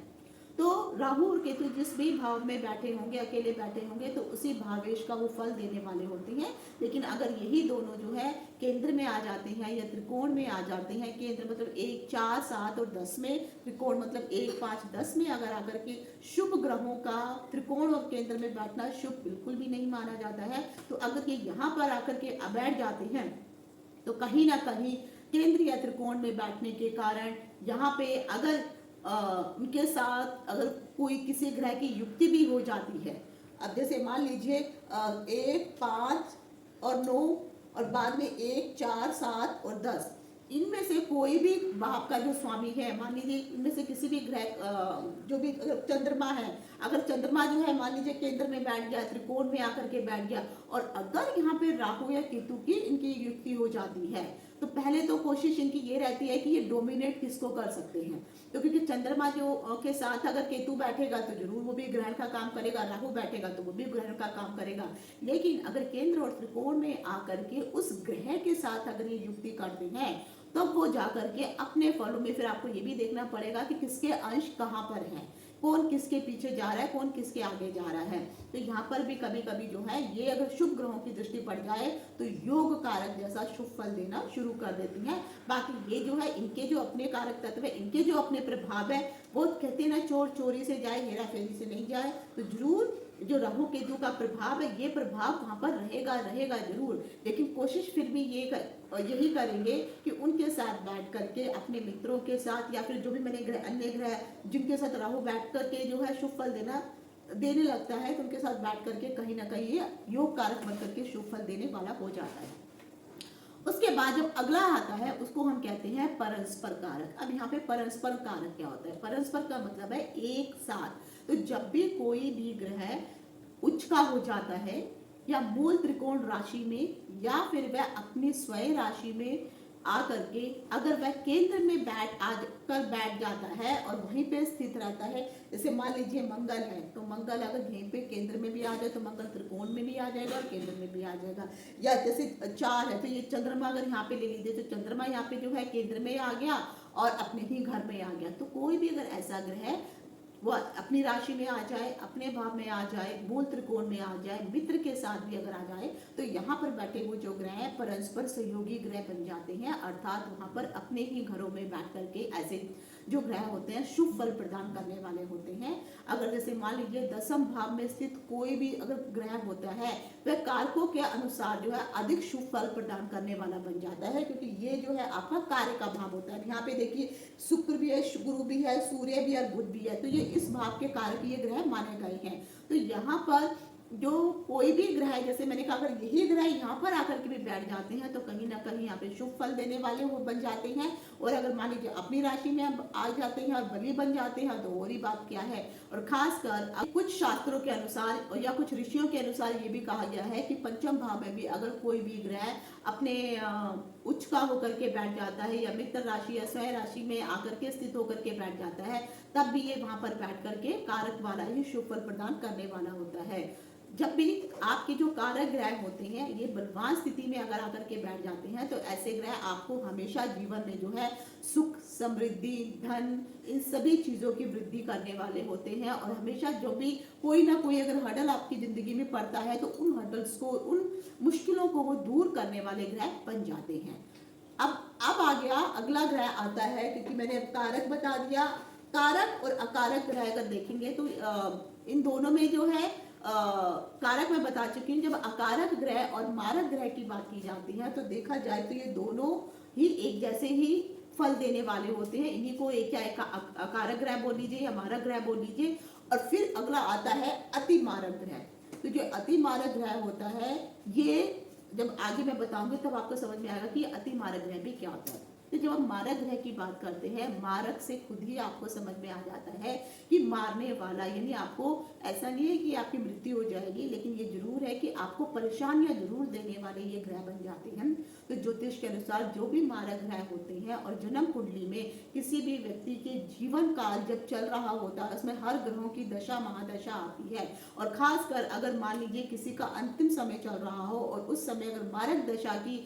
तो राहु और केतु जिस भी भाव में बैठे होंगे अकेले बैठे होंगे तो उसी भावेश का वो फल देने वाले होते हैं। लेकिन अगर यही दोनों जो है केंद्र में आ जाते हैं या त्रिकोण में आ जाते हैं, केंद्र मतलब 1, 4, 7 और 10 में, त्रिकोण मतलब 1, 5, 10 में अगर आकर के शुभ ग्रहों का त्रिकोण और केंद्र में बैठना शुभ बिल्कुल भी नहीं माना जाता है। तो अगर ये यहाँ पर आकर के बैठ जाते हैं तो कहीं ना कहीं केंद्र या त्रिकोण में बैठने के कारण यहाँ पे अगर उनके साथ अगर कोई किसी ग्रह की युक्ति भी हो जाती है, अब जैसे मान लीजिए 1, 5 और 9 और बाद में 1, 4, 7 और 10, इनमें से कोई भी भाव का जो स्वामी है, मान लीजिए इनमें से किसी भी ग्रह जो भी अगर चंद्रमा है, अगर चंद्रमा जो है मान लीजिए केंद्र में बैठ गया, त्रिकोण में आकर के बैठ गया, और अगर यहाँ पे राहु या केतु की इनकी युक्ति हो जाती है, तो पहले तो कोशिश इनकी ये रहती है कि ये डोमिनेट किसको कर सकते हैं। तो क्योंकि चंद्रमा जो के साथ अगर केतु बैठेगा तो जरूर वो भी ग्रहण का काम करेगा, राहु बैठेगा तो वो भी ग्रहण का काम करेगा। लेकिन अगर केंद्र और त्रिकोण में आकर के उस ग्रह के साथ अगर ये युक्ति करते हैं, तब तो वो जाकर के अपने फलों में फिर आपको ये भी देखना पड़ेगा कि किसके अंश कहाँ पर हैं, कौन किसके पीछे जा रहा है, कौन किसके आगे जा रहा है। तो यहाँ पर भी कभी कभी जो है ये अगर शुभ ग्रहों की दृष्टि पड़ जाए तो योग कारक जैसा शुभ फल देना शुरू कर देती हैं। बाकी ये जो है इनके जो अपने कारक तत्व है, इनके जो अपने प्रभाव है, वो कहते हैं ना चोर चोरी से जाए हेरा फेरी से नहीं जाए। तो जरूर जो राहु केतु का प्रभाव है, ये प्रभाव वहां पर रहेगा जरूर। लेकिन कोशिश फिर भी यही करेंगे कि उनके साथ बैठ करके अपने मित्रों के साथ, या फिर जो भी मैंने अन्य ग्रह जिनके साथ राहु बैठ करके जो है शुभ फल देने लगता है, तो उनके साथ बैठ करके कहीं ना कहीं ये योग कारक बन करके शुभ फल देने वाला हो जाता है। उसके बाद जब अगला आता है उसको हम कहते हैं परस्पर कारक। अब यहाँ पे परस्पर कारक क्या होता है? परस्पर का मतलब है एक साथ। तो जब भी कोई भी ग्रह उच्च का हो जाता है या मूल त्रिकोण राशि में या फिर वह अपनी स्वयं राशि में आकर के अगर वह केंद्र में बैठ जाता है और वहीं पे स्थित रहता है, जैसे मान लीजिए मंगल है, तो मंगल अगर यहीं पे केंद्र में भी आ जाए तो मंगल त्रिकोण में भी आ जाएगा और केंद्र में भी आ जाएगा। या जैसे 4 है तो ये चंद्रमा अगर यहाँ पे ले लीजिए तो चंद्रमा यहाँ पे जो है केंद्र में आ गया और अपने ही घर में आ गया। तो कोई भी अगर ऐसा ग्रह वो अपनी राशि में आ जाए, अपने भाव में आ जाए, मूल त्रिकोण में आ जाए, मित्र के साथ भी अगर आ जाए, तो यहाँ पर बैठे हुए जो ग्रह हैं परस्पर सहयोगी ग्रह बन जाते हैं। अर्थात वहाँ पर अपने ही घरों में बैठ करके ऐसे जो ग्रह होते हैं शुभ फल प्रदान करने वाले होते हैं। अगर जैसे मान लीजिए 10वें भाव में स्थित कोई भी अगर ग्रह होता है, वह कारकों के अनुसार जो है अधिक शुभ फल प्रदान करने वाला बन जाता है, क्योंकि ये जो है आपका कार्य का भाव होता है। यहाँ पे देखिए शुक्र भी है, गुरु भी है, सूर्य भी और बुध भी है, तो ये इस भाव के कारक ये ग्रह माने गए हैं। तो यहाँ पर जो कोई भी ग्रह, जैसे मैंने कहा अगर यही ग्रह यहाँ पर आकर के भी बैठ जाते हैं तो कहीं ना कहीं यहाँ पे शुभ फल देने वाले वो बन जाते हैं। और अगर मान लीजिए अपनी राशि में आ जाते हैं और बली बन जाते हैं तो और ही बात क्या है। और खासकर कुछ शास्त्रों के अनुसार या कुछ ऋषियों के अनुसार ये भी कहा गया है कि पंचम भाव में भी अगर कोई भी ग्रह अपने उच्च का होकर के बैठ जाता है या मित्र राशि या स्वयं राशि में आकर के स्थित होकर के बैठ जाता है, तब भी ये वहां पर बैठ करके कारक वाला ही शुभ फल प्रदान करने वाला होता है। जब भी आपके जो कारक ग्रह होते हैं ये बलवान स्थिति में अगर आकर के बैठ जाते हैं, तो ऐसे ग्रह आपको हमेशा जीवन में जो है सुख, समृद्धि, धन, इन सभी चीजों की वृद्धि करने वाले होते हैं। और हमेशा जो भी कोई ना कोई अगर हर्डल आपकी जिंदगी में पड़ता है तो उन हर्डल्स को, उन मुश्किलों को वो दूर करने वाले ग्रह बन जाते हैं। अब आ गया अगला ग्रह आता है, क्योंकि मैंने कारक बता दिया। कारक और अकारक ग्रह अगर देखेंगे तो इन दोनों में जो है कारक मैं बता चुकी हूँ। जब अकारक ग्रह और मारक ग्रह की बात की जाती है तो देखा जाए तो ये दोनों ही एक जैसे ही फल देने वाले होते हैं। इन्हीं को एक या अकारक ग्रह बोल लीजिए या मारक ग्रह बोल लीजिए। और फिर अगला आता है अति मारक ग्रह। तो जो अति मारक ग्रह होता है, ये जब आगे मैं बताऊंगी तब आपको समझ में आएगा कि अति मारक ग्रह भी क्या होता है। तो जब हम मारक ग्रह की बात करते हैं, मारक से खुद ही आपको समझ में आ जाता है कि मारने वाला, यानी आपको ऐसा नहीं है कि आपकी मृत्यु हो जाएगी, लेकिन ये जरूर है कि आपको परेशानियां जरूर देने वाले ये ग्रह बन जाते हैं। तो ज्योतिष के अनुसार जो भी मारक ग्रह होते हैं और जन्म कुंडली में किसी भी व्यक्ति के जीवन काल जब चल रहा होता है, उसमें हर ग्रहों की दशा महादशा आती है। और खासकर अगर मान लीजिए किसी का अंतिम समय चल रहा हो और उस समय अगर मारक दशा की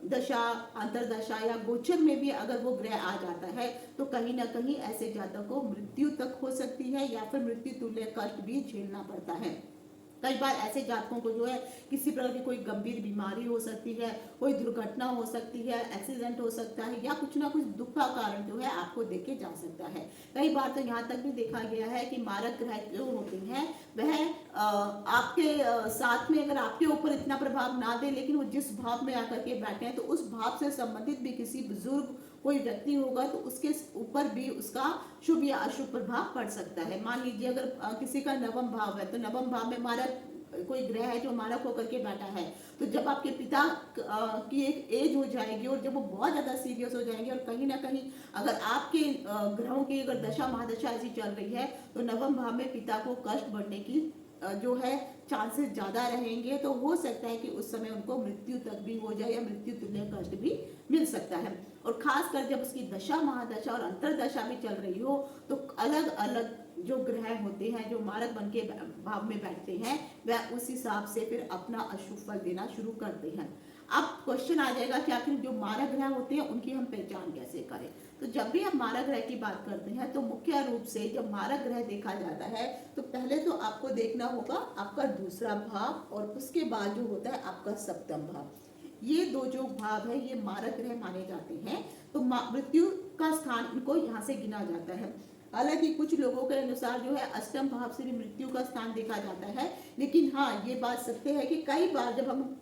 दशा, अंतरदशा या गोचर में भी अगर वो ग्रह आ जाता है तो कहीं ना कहीं ऐसे जातक को मृत्यु तक हो सकती है या फिर मृत्यु तुल्य कष्ट भी झेलना पड़ता है। कई बार ऐसे जातकों को जो है किसी प्रकार की कोई गंभीर बीमारी हो सकती है, कोई दुर्घटना हो सकती है, एक्सीडेंट हो सकता है या कुछ ना कुछ दुख का कारण जो है आपको देखे जा सकता है। कई बार तो यहाँ तक भी देखा गया है कि मारक ग्रह जो होते हैं वह आपके साथ में अगर आपके ऊपर इतना प्रभाव ना दे, लेकिन वो जिस भाव में आकर के बैठे हैं तो उस भाव से संबंधित भी किसी बुजुर्ग कोई व्यक्ति होगा तो उसके ऊपर भी उसका शुभ या अशुभ प्रभाव पड़ सकता है। मान लीजिए अगर किसी का नवम भाव है तो नवम भाव में मारक कोई ग्रह है जो मारक होकर के बैठा है, तो जब आपके पिता की एक एज हो जाएगी और जब वो बहुत ज़्यादा सीरियस हो जाएंगे और कहीं ना कहीं अगर आपके ग्रहों की अगर दशा महादशा ऐसी चल रही है तो नवम भाव में पिता को कष्ट बढ़ने की जो है चांसेस ज़्यादा रहेंगे। तो हो सकता है कि उस समय उनको मृत्यु तक भी हो जाए या मृत्यु तुल्य कष्ट भी मिल सकता है। और खासकर जब उसकी दशा महादशा और अंतरदशा भी चल रही हो तो अलग अलग जो ग्रह होते हैं जो मारक बन के भाव में बैठते हैं वह उस हिसाब से फिर अपना अशुभ फल देना शुरू करते हैं। अब क्वेश्चन आ जाएगा कि आखिर जो मारक ग्रह होते हैं उनकी हम पहचान कैसे करें। तो जब भी आप मारक ग्रह की बात करते हैं तो मुख्य रूप से जब मारक ग्रह देखा जाता है तो पहले तो आपको देखना होगा आपका दूसरा भाव और उसके बाद जो होता है आपका सप्तम भाव। ये दो जो भाव है ये मारक ग्रह माने जाते हैं। तो मृत्यु का स्थान इनको यहाँ से गिना जाता है। हालांकि कुछ लोगों के अनुसार जो है अष्टम भाव से भी मृत्यु का स्थान देखा जाता है, लेकिन हाँ ये बात सत्य है कि कई बार जब हम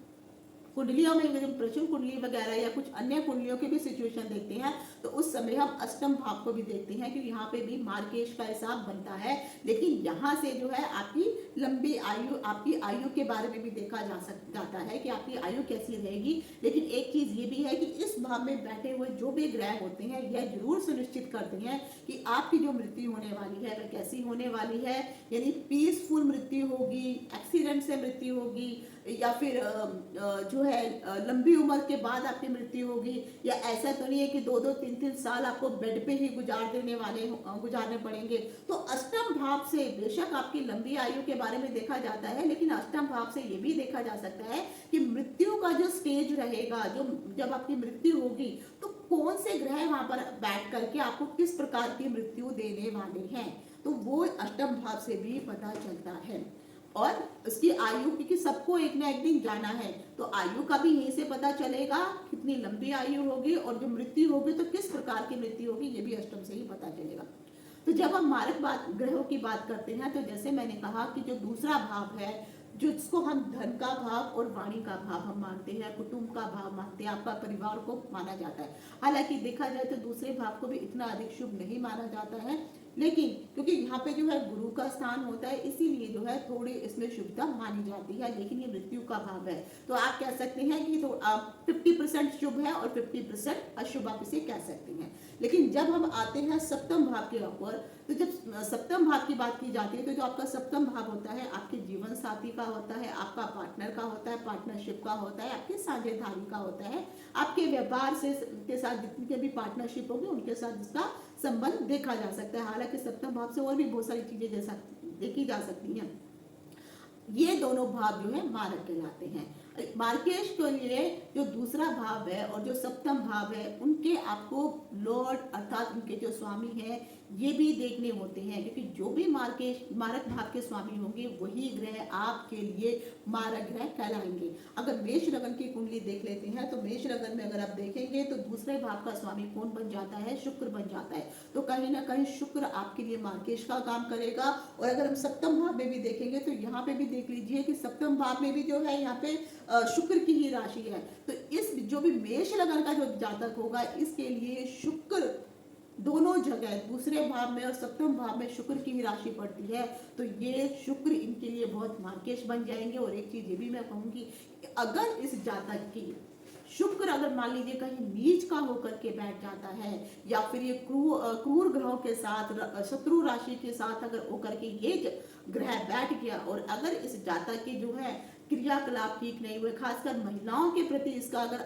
कुंडलियों में जब प्रचुर कुंडली वगैरह या कुछ अन्य कुंडलियों की भी सिचुएशन देखते हैं तो उस समय हम अष्टम भाव को भी देखते हैं कि यहाँ पे भी मार्केश का हिसाब बनता है। लेकिन यहाँ से जो है आपकी लंबी आयु, आपकी आयु के बारे में भी देखा जाता है कि आपकी आयु कैसी रहेगी। लेकिन एक चीज ये भी है कि इस भाव में बैठे हुए जो भी ग्रह होते हैं यह जरूर सुनिश्चित करते हैं कि आपकी जो मृत्यु होने वाली है वह कैसी होने वाली है, यानी पीसफुल मृत्यु होगी, एक्सीडेंट से मृत्यु होगी या फिर जो है लंबी उम्र के बाद आपकी मृत्यु होगी, या ऐसा तो नहीं है कि 2-2, 3-3 साल आपको बेड पे ही गुजारने पड़ेंगे। तो अष्टम भाव से बेशक आपकी लंबी आयु के बारे में देखा जाता है, लेकिन अष्टम भाव से ये भी देखा जा सकता है कि मृत्यु का जो स्टेज रहेगा, जो जब आपकी मृत्यु होगी तो कौन से ग्रह वहां पर बैठ करके आपको किस प्रकार की मृत्यु देने वाले हैं, तो वो अष्टम भाव से भी पता चलता है। और उसकी आयु, क्योंकि सबको एक ना एक दिन जाना है तो आयु का भी यहीं से पता चलेगा कितनी लंबी आयु होगी, और जो मृत्यु होगी तो किस प्रकार की मृत्यु होगी ये भी अष्टम से ही पता चलेगा। तो जब हम मारक ग्रहों की बात करते हैं तो जैसे मैंने कहा कि जो दूसरा भाव है जिसको हम धन का भाव और वाणी का भाव हम मानते हैं, कुटुंब का भाव मानते हैं, आपका परिवार को माना जाता है। हालांकि देखा जाए तो दूसरे भाव को भी इतना अधिक शुभ नहीं माना जाता है, लेकिन क्योंकि यहाँ पे जो है गुरु का स्थान होता है इसीलिए जो है थोड़ी इसमें शुभता मानी जाती है। लेकिन ये मृत्यु का भाव है तो आप कह सकते हैं कि तो 50% शुभ है और 50% अशुभ आप इसे कह सकते हैं। लेकिन जब हम आते हैं सप्तम भाव के ऊपर, तो जब सप्तम भाव की बात की जाती है तो जो आपका सप्तम भाव होता है आपके जीवन साथी का होता है, आपका पार्टनर का होता है, पार्टनरशिप का होता है, आपके साझेदारी का होता है, आपके व्यापार से के साथ जितनी भी पार्टनरशिप होगी उनके साथ इसका संबंध देखा जा सकता है। हालांकि सप्तम भाव से और भी बहुत सारी चीजें जैसा देखी जा सकती हैं। ये दोनों भाव जो है मारक कहलाते हैं। मार्केश के लिए जो दूसरा भाव है और जो सप्तम भाव है उनके आपको लॉर्ड अर्थात उनके जो स्वामी है ये भी देखने होते हैं, क्योंकि जो भी मारक भाव के स्वामी होंगे वही ग्रह आपके लिए मारक ग्रह कहलाएंगे। अगर मेष लगन की कुंडली देख लेते हैं तो मेष लगन में अगर आप देखेंगे तो दूसरे भाव का स्वामी कौन बन जाता है, शुक्र बन जाता है। तो कहीं ना कहीं शुक्र आपके लिए मार्केश का काम करेगा। और अगर हम सप्तम भाव में भी देखेंगे तो यहाँ पे भी देख लीजिए कि सप्तम भाव में भी जो है यहाँ पे शुक्र की ही राशि है। तो इस जो भी मेष लगन का जो जातक होगा इसके लिए शुक्र दोनों जगह दूसरे भाव में और सप्तम भाव में शुक्र की ही राशि पड़ती है। तो ये शुक्र इनके लिए बहुत मार्केश बन जाएंगे। और एक चीज ये भी मैं कहूंगी, अगर इस जातक की शुक्र अगर मान लीजिए कहीं नीच का होकर के बैठ जाता है या फिर ये क्रूर ग्रहों के साथ शत्रु राशि के साथ अगर होकर के ये ग्रह बैठ गया और अगर इस जातक की जो है क्रियाकलाप ठीक नहीं हुए, खासकर महिलाओं के प्रति इसका अगर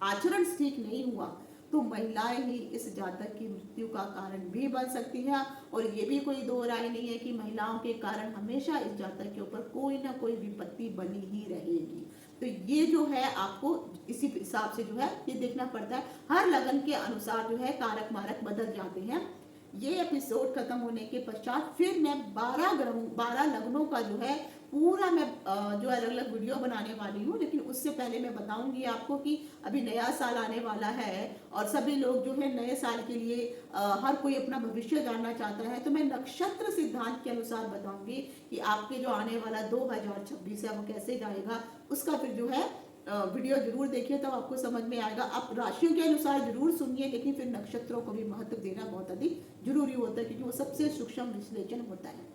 आचरण ठीक नहीं हुआ तो महिलाएं ही इस जातक की मृत्यु का कारण भी बन सकती हैं। और ये भी कोई दो राय नहीं है कि महिलाओं के कारण हमेशा इस जातक के ऊपर कोई ना कोई विपत्ति बनी ही रहेगी। तो ये जो है आपको इसी हिसाब से जो है ये देखना पड़ता है। हर लगन के अनुसार जो है कारक मारक बदल जाते हैं। ये एपिसोड खत्म होने के पश्चात फिर मैं 12 लग्नों का जो है पूरा मैं जो अलग अलग वीडियो बनाने वाली हूँ। लेकिन उससे पहले मैं बताऊंगी आपको कि अभी नया साल आने वाला है और सभी लोग जो है नए साल के लिए हर कोई अपना भविष्य जानना चाहता है। तो मैं नक्षत्र सिद्धांत के अनुसार बताऊंगी कि आपके जो आने वाला 2026 है वो कैसे जाएगा। उसका फिर जो है वीडियो जरूर देखिए तो आपको समझ में आएगा। आप राशियों के अनुसार जरूर सुनिए, लेकिन फिर नक्षत्रों को भी महत्व देना बहुत अधिक जरूरी होता है क्योंकि वो सबसे सूक्ष्म विश्लेषण होता है।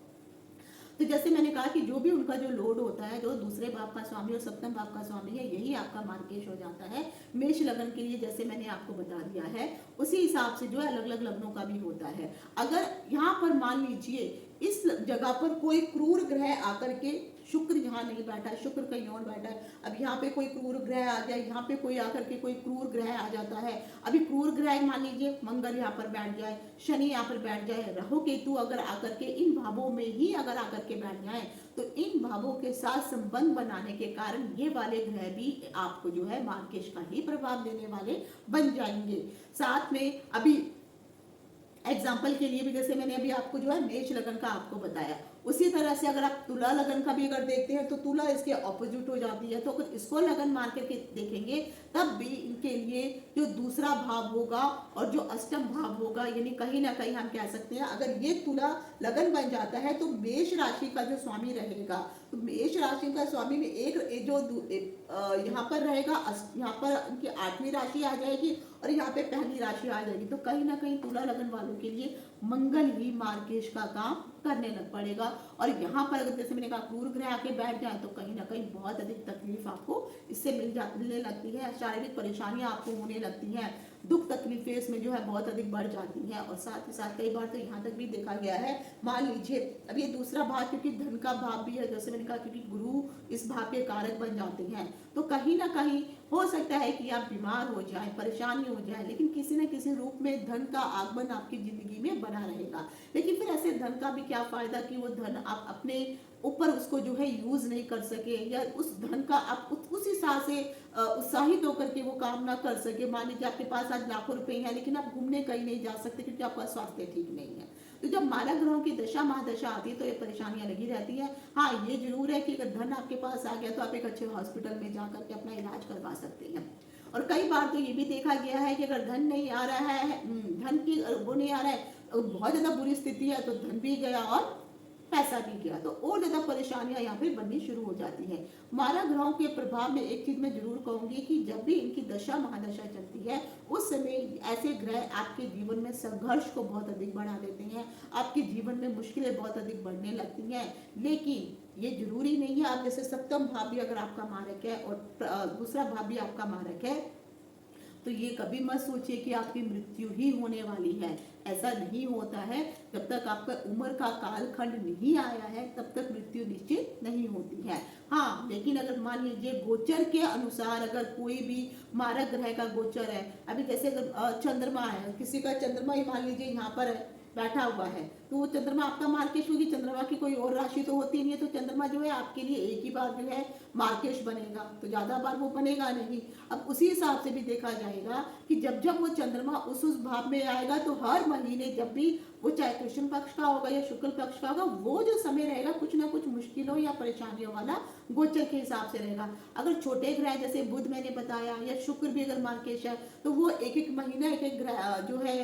तो जैसे मैंने कहा कि जो भी उनका जो लोड होता है, जो दूसरे भाव का स्वामी और सप्तम भाव का स्वामी है, यही आपका मार्गेश हो जाता है। मेष लगन के लिए जैसे मैंने आपको बता दिया है, उसी हिसाब से जो है अलग अलग लग्नों का भी होता है। अगर यहाँ पर मान लीजिए इस जगह पर कोई क्रूर ग्रह आकर के, शुक्र यहाँ नहीं बैठा है, शुक्र कहीं और बैठा है, अब यहाँ पे कोई क्रूर ग्रह आ जाए, यहाँ पे कोई आकर के कोई क्रूर ग्रह आ जाता है। अभी क्रूर ग्रह मान लीजिए मंगल यहाँ पर बैठ जाए, शनि यहाँ पर बैठ जाए, राहु केतु अगर आकर के इन भावों में ही अगर आकर के बैठ जाए, तो इन भावों के साथ संबंध बनाने के कारण ये वाले ग्रह भी आपको जो है मार्गेश का ही प्रभाव देने वाले बन जाएंगे। साथ में अभी एग्जाम्पल के लिए भी जैसे मैंने अभी आपको जो है मेष लगन का आपको बताया, उसी तरह से अगर आप तुला लगन का भी अगर देखते हैं तो तुला इसके ऑपोजिट हो जाती है। तो अगर इसको लगन मार करके देखेंगे तब भी इनके लिए जो दूसरा भाव होगा और जो अष्टम भाव होगा, यानी कहीं ना कहीं हम कह सकते हैं अगर ये तुला लगन बन जाता है तो मेष राशि का जो स्वामी रहेगा, तो मेष राशि का स्वामी में एक जो यहाँ पर रहेगा, यहाँ पर उनकी 8वीं राशि आ जाएगी और यहाँ पे पहली राशि आ जाएगी। तो कहीं ना कहीं तुला लगन वालों के लिए मंगल ही मार्गेश का काम करने लग पड़ेगा। और यहाँ पर अगर जैसे मैंने कहा क्रूर ग्रह आके बैठ जाए तो कहीं ना कहीं बहुत अधिक तकलीफ आपको इससे मिलने लगती है, शारीरिक परेशानियां आपको होने लगती हैं, दुख तकलीफें इसमें जो है बहुत अधिक बढ़ जाती हैं। और साथ ही साथ कई बार तो यहाँ तक भी देखा गया है, मान लीजिए अब ये दूसरा भाव क्योंकि धन का भाव भी है, जैसे मैंने कहा क्योंकि गुरु इस भाव के कारक बन जाते हैं, तो कहीं ना कहीं हो सकता है कि आप बीमार हो जाए, परेशानी हो जाए, लेकिन किसी न किसी रूप में धन का आगमन आपकी जिंदगी में बना रहेगा। लेकिन फिर ऐसे धन का भी क्या फायदा कि वो धन आप अपने ऊपर उसको जो है यूज नहीं कर सके, या उस धन का आप उस हिसाब से उत्साहित होकर के वो काम ना कर सके। मान लीजिए आपके पास आज लाखों रुपए हैं लेकिन आप घूमने कहीं नहीं जा सकते क्योंकि आपका स्वास्थ्य ठीक नहीं है। तो जब माला ग्रहों की दशा महादशा आती है तो ये परेशानियां लगी रहती है। हाँ, ये जरूर है कि अगर धन आपके पास आ गया तो आप एक अच्छे हॉस्पिटल में जाकर के अपना इलाज करवा सकते हैं। और कई बार तो ये भी देखा गया है कि अगर धन नहीं आ रहा है, धन की वो नहीं आ रहा है, बहुत ज्यादा बुरी स्थिति है, तो धन भी गया और पैसा भी गया, तो और ज्यादा परेशानियां यहाँ पे बननी शुरू हो जाती हैं। माला ग्रहों के प्रभाव में एक चीज मैं जरूर कहूंगी कि जब भी इनकी दशा महादशा चलती है उस समय ऐसे ग्रह आपके जीवन में संघर्ष को बहुत अधिक बढ़ा देते हैं, आपके जीवन में मुश्किलें बहुत अधिक बढ़ने लगती हैं। लेकिन ये जरूरी नहीं है, आप जैसे सप्तम भाव भी अगर आपका मारक है और दूसरा भाव भी आपका मारक है, तो ये कभी मत सोचिए कि आपकी मृत्यु ही होने वाली है। ऐसा नहीं होता है, जब तक आपका उम्र का कालखंड नहीं आया है तब तक मृत्यु निश्चित नहीं होती है। हाँ, लेकिन अगर मान लीजिए गोचर के अनुसार अगर कोई भी मारक ग्रह का गोचर है, अभी जैसे अगर चंद्रमा है, किसी का चंद्रमा ही मान लीजिए यहाँ पर है, बैठा हुआ है, तो वो चंद्रमा आपका मार्केश होगी, चंद्रमा की कोई और राशि तो होती नहीं है, तो चंद्रमा जो है आपके लिए एक ही बार जो है मार्केश बनेगा, तो ज्यादा बार वो बनेगा नहीं। अब उसी हिसाब से भी देखा जाएगा कि जब जब वो चंद्रमा उस भाव में आएगा तो हर महीने जब भी वो चाहे कृष्ण पक्ष का होगा या शुक्ल पक्ष का होगा, वो जो समय रहेगा कुछ ना कुछ मुश्किलों या परेशानियों वाला गोचर के हिसाब से रहेगा। अगर छोटे ग्रह जैसे बुध मैंने बताया या शुक्र भी अगर मार्केश है तो वो एक एक महीना एक एक ग्रह जो है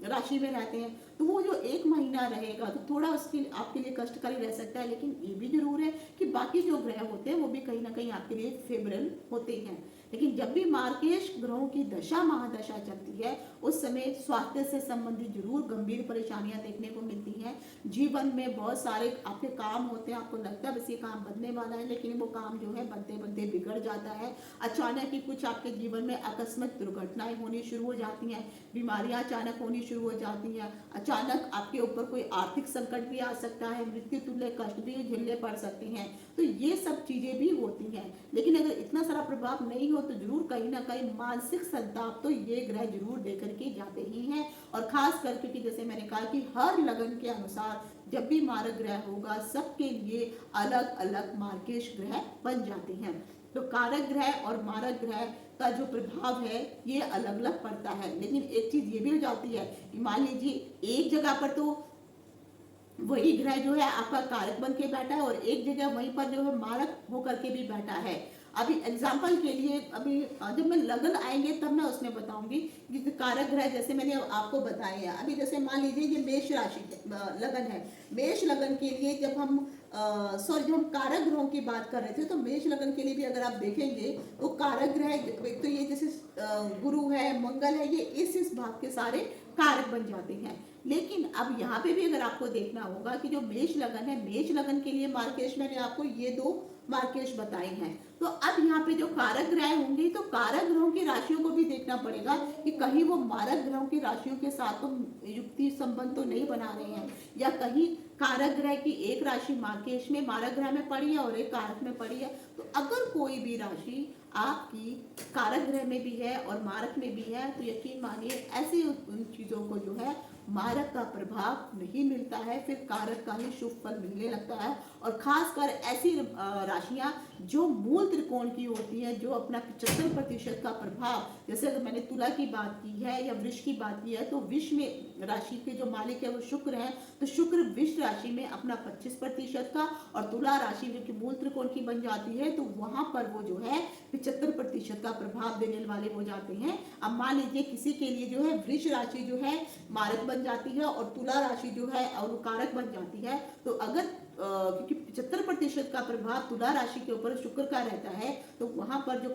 राशि में रहते हैं, तो वो जो एक महीना रहेगा तो थोड़ा उसके आपके लिए कष्टकारी रह सकता है। लेकिन ये भी जरूर है कि बाकी जो ग्रह होते हैं वो भी कहीं ना कहीं आपके लिए फेवरेबल होते हैं। लेकिन जब भी मार्गेश ग्रहों की दशा महादशा चलती है उस समय स्वास्थ्य से संबंधित जरूर गंभीर परेशानियां देखने को मिलती हैं। जीवन में बहुत सारे आपके काम होते हैं, आपको लगता है बस ये काम बनने वाला है, लेकिन वो काम जो है बनते बनते बिगड़ जाता है। अचानक ही कुछ आपके जीवन में आकस्मिक दुर्घटनाएं होनी शुरू हो जाती हैं, बीमारियां अचानक होनी शुरू हो जाती हैं, अचानक आपके ऊपर कोई आर्थिक संकट भी आ सकता है, मृत्यु तुल्य कष्ट भी झेलने पड़ सकते हैं। तो ये सब चीजें भी होती हैं। लेकिन अगर इतना सारा प्रभाव नहीं हो तो जरूर कहीं ना कहीं मानसिक संताप तो ये ग्रह जरूर देकर के जाते ही हैं। और खास करके कि जैसे मैंने कहा कि हर लगन के अनुसार जब भी मारक ग्रह होगा सबके लिए अलग अलग मार्गेश ग्रह बन जाते हैं। तो कारक ग्रह और मारक ग्रह का जो प्रभाव है ये अलग अलग पड़ता है। लेकिन एक चीज ये भी हो जाती है कि मान लीजिए एक जगह पर तो वही ग्रह जो है आपका कारक बन के बैठा है और एक जगह वहीं पर जो है मारक होकर के भी बैठा है। अभी एग्जाम्पल के लिए अभी जब मैं लगन आएंगे तब मैं उसमें बताऊंगी कि कारक ग्रह जैसे मैंने आपको बताए हैं। अभी जैसे मान लीजिए ये मेष राशि लगन है, मेष लगन के लिए जब हम जब हम कारक ग्रहों की बात कर रहे थे तो मेष लगन के लिए भी अगर आप देखेंगे तो कारक ग्रह एक तो ये जैसे गुरु है, मंगल है, ये इस भाव के सारे कारक बन जाते हैं। लेकिन अब यहाँ पे भी अगर आपको देखना होगा कि जो मेष लगन है, मेष लगन के लिए मार्केश मैंने आपको ये 2 मार्केश बताए हैं। तो अब यहाँ पे जो कारक ग्रह होंगे तो कारक ग्रहों की राशियों को भी देखना पड़ेगा कि कहीं वो मारक ग्रहों की राशियों के साथ तो युक्ति संबंध तो नहीं बना रहे हैं, या कहीं कारक ग्रह की एक राशि मार्केश में मारक ग्रह में पड़ी है और एक कारक में पड़ी है। तो अगर कोई भी राशि आपकी कारक ग्रह में भी है और मारक में भी है तो यकीन मानिए ऐसी उन चीजों को जो है मारक का प्रभाव नहीं मिलता है, फिर कारक का ही शुभ फल मिलने लगता है। और खासकर ऐसी राशियां जो मूल त्रिकोण की होती हैं, जो अपना 75% का प्रभाव, जैसे अगर मैंने तुला की बात की है या वृष की बात की है तो विष में राशि के जो मालिक है वो शुक्र है, तो शुक्र विष राशि में अपना 25% का और तुला राशि जो कि मूल त्रिकोण की बन जाती है तो वहां पर वो जो है 75% का प्रभाव देने वाले हो जाते हैं। अब मान लीजिए किसी के लिए जो है वृष राशि जो है मारक बन जाती है और तुला राशि जो है और कारक बन जाती है, तो अगर क्योंकि 75% का प्रभाव तुला राशि के ऊपर शुक्र का रहता है तो वहां पर जो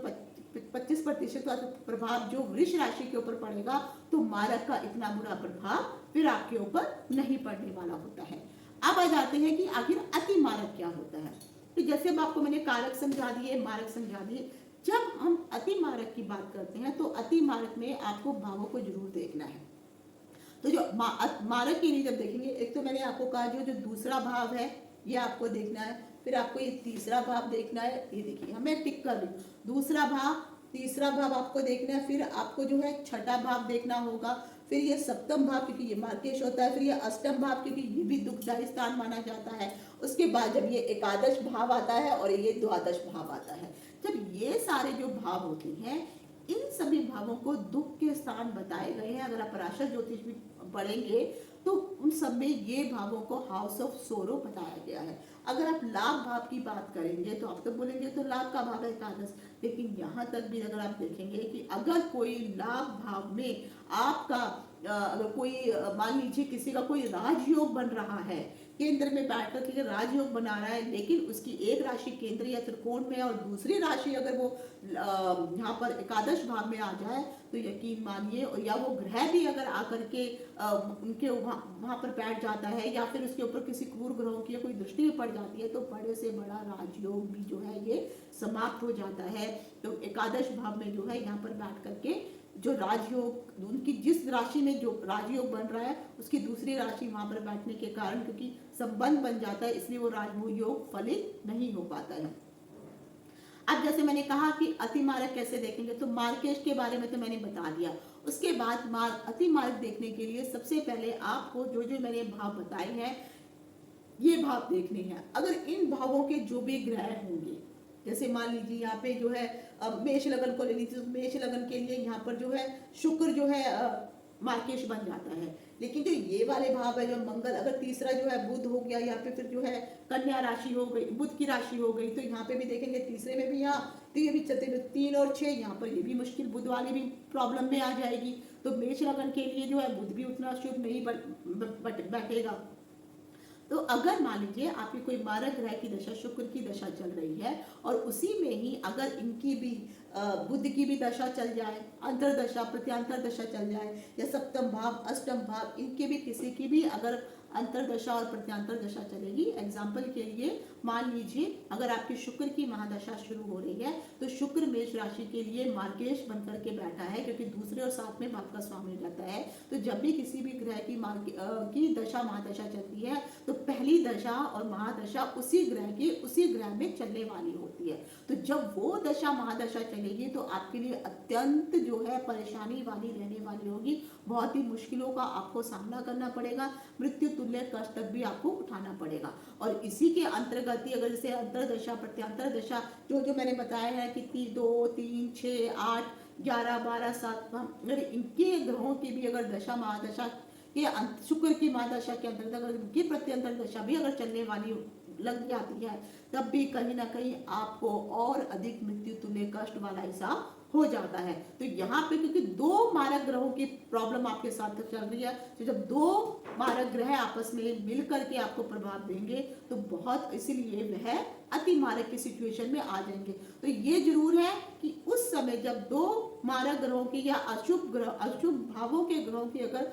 25% का प्रभाव जो वृष राशि के ऊपर पड़ेगा तो मारक का इतना बुरा प्रभाव फिर आपके ऊपर नहीं पड़ने वाला होता है। अब आ जाते हैं कि आखिर अति मारक क्या होता है। तो जैसे अब आपको मैंने कारक समझा दिए, मारक समझा दिए, जब हम अति मारक की बात करते हैं तो अति मारक में आपको भावों को जरूर देखना है। तो जो मारक के लिए जब देखेंगे, एक तो मैंने आपको कहा जो दूसरा भाव है ये आपको देखना है, फिर आपको ये तीसरा भाव देखना है, ये देखिए हमें टिक कर लूं, दूसरा भाव, तीसरा भाव आपको देखना है, फिर आपको जो है छठा भाव देखना होगा, फिर ये सप्तम भाव क्योंकि ये मार्केश होता है, फिर ये अष्टम भाव क्योंकि ये भी दुखदायी स्थान माना जाता है, उसके बाद जब ये एकादश भाव आता है और ये द्वादश भाव आता है। जब ये सारे जो भाव होते हैं इन सभी भावों को दुख के स्थान बताए गए हैं। अगर आप पराशर ज्योतिष भी पढ़ेंगे तो उन सब में ये भावों को हाउस ऑफ सोरो बताया गया है। अगर आप लाभ भाव की बात करेंगे तो आप तो बोलेंगे तो लाभ का भाव है एकादश, लेकिन यहाँ तक भी अगर आप देखेंगे कि अगर कोई लाभ भाव में आपका अगर कोई मान लीजिए किसी का कोई राजयोग बन रहा है, केंद्र में बैठकर के राजयोग बना रहा है, लेकिन उसकी एक राशि केंद्र या त्रिकोण में और दूसरी राशि अगर वो यहाँ पर एकादश भाव में आ जाए तो यकीन मानिए, या वो ग्रह भी अगर आकर के उनके वहां पर बैठ जाता है या फिर उसके ऊपर किसी क्रूर ग्रहों की कोई दृष्टि पड़ जाती है तो बड़े से बड़ा राजयोग भी जो है ये समाप्त हो जाता है। तो एकादश भाव में जो है यहाँ पर बैठ करके जो राजयोग, उनकी जिस राशि में जो राजयोग बन रहा है उसकी दूसरी राशि वहां पर बैठने के कारण क्योंकि संबंध बन जाता है, इसलिए वो राजयोग फलित नहीं हो पाता है। अब जैसे मैंने कहा कि अति मारक कैसे देखेंगे, तो मार्केश के बारे में तो मैंने बता दिया। उसके बाद अति मारक देखने के लिए सबसे पहले आपको जो जो मैंने भाव बताए हैं ये भाव देखने हैं। अगर इन भावों के जो भी ग्रह होंगे, जैसे मान लीजिए यहाँ पे जो है मेष लगन को ले लीजिए, मेष लगन के लिए यहाँ पर जो है शुक्र जो है मार्केश बन जाता है, लेकिन जो ये वाले भाव है जो मंगल, अगर तीसरा जो है बुध हो गया, यहाँ पे फिर जो है कन्या राशि हो गई, बुध की राशि हो गई, तो यहाँ पे भी देखेंगे तीसरे में भी यहाँ तो ये भी चलते 3 और 6 यहाँ पर ये भी मुश्किल, बुध वाली भी प्रॉब्लम में आ जाएगी। तो मेष लगन के लिए जो है बुध भी उतना शुभ नहीं बैठेगा। तो अगर मान लीजिए आपकी कोई मारक ग्रह की दशा, शुक्र की दशा चल रही है और उसी में ही अगर इनकी भी बुध की भी दशा चल जाए, अंतरदशा प्रत्यांतर दशा चल जाए, या सप्तम भाव अष्टम भाव इनके भी किसी की भी अगर अंतरदशा और प्रत्यांतर दशा चलेगी, एग्जाम्पल के लिए मान लीजिए अगर आपकी शुक्र की महादशा शुरू हो रही है तो शुक्र मेष राशि के लिए मार्केश बनकर के बैठा है क्योंकि दूसरे और सातवें भाव का स्वामी रहता है। तो जब भी किसी भी ग्रह की दशा महादशा चलती है तो पहली दशा और महादशा उसी ग्रह में चलने वाली होती है। तो जब वो दशा महादशा चलेगी तो आपके लिए अत्यंत जो है परेशानी वाली रहने वाली होगी, बहुत ही मुश्किलों का आपको सामना करना पड़ेगा, मृत्यु तुल्य कष्ट तक भी आपको उठाना पड़ेगा। और इसी के अंतर्गत अगर जैसे अंतरदशा प्रत्यांतर दशा जो मैंने बताया है कि 2, 3, 6, 8, 11, 12, 7 अगर इनके ग्रहों की भी अगर दशा महादशा के शुक्र की महादशा के अंतर्गत अगर इनकी प्रत्यांतर दशा भी अगर चलने वाली लग जाती है, तब भी कहीं ना कहीं आपको और अधिक मृत्यु तुल्य कष्ट वाला हिसाब हो जाता है। तो यहाँ पे क्योंकि दो मारक ग्रहों की प्रॉब्लम आपके साथ चल रही है, तो जब दो मारक ग्रह आपस में मिल करके आपको प्रभाव देंगे तो बहुत, इसीलिए वह अति मारक की सिचुएशन में आ जाएंगे। तो ये जरूर है कि उस समय जब दो मारक ग्रहों की या अशुभ ग्रह, अशुभ भावों के ग्रहों की अगर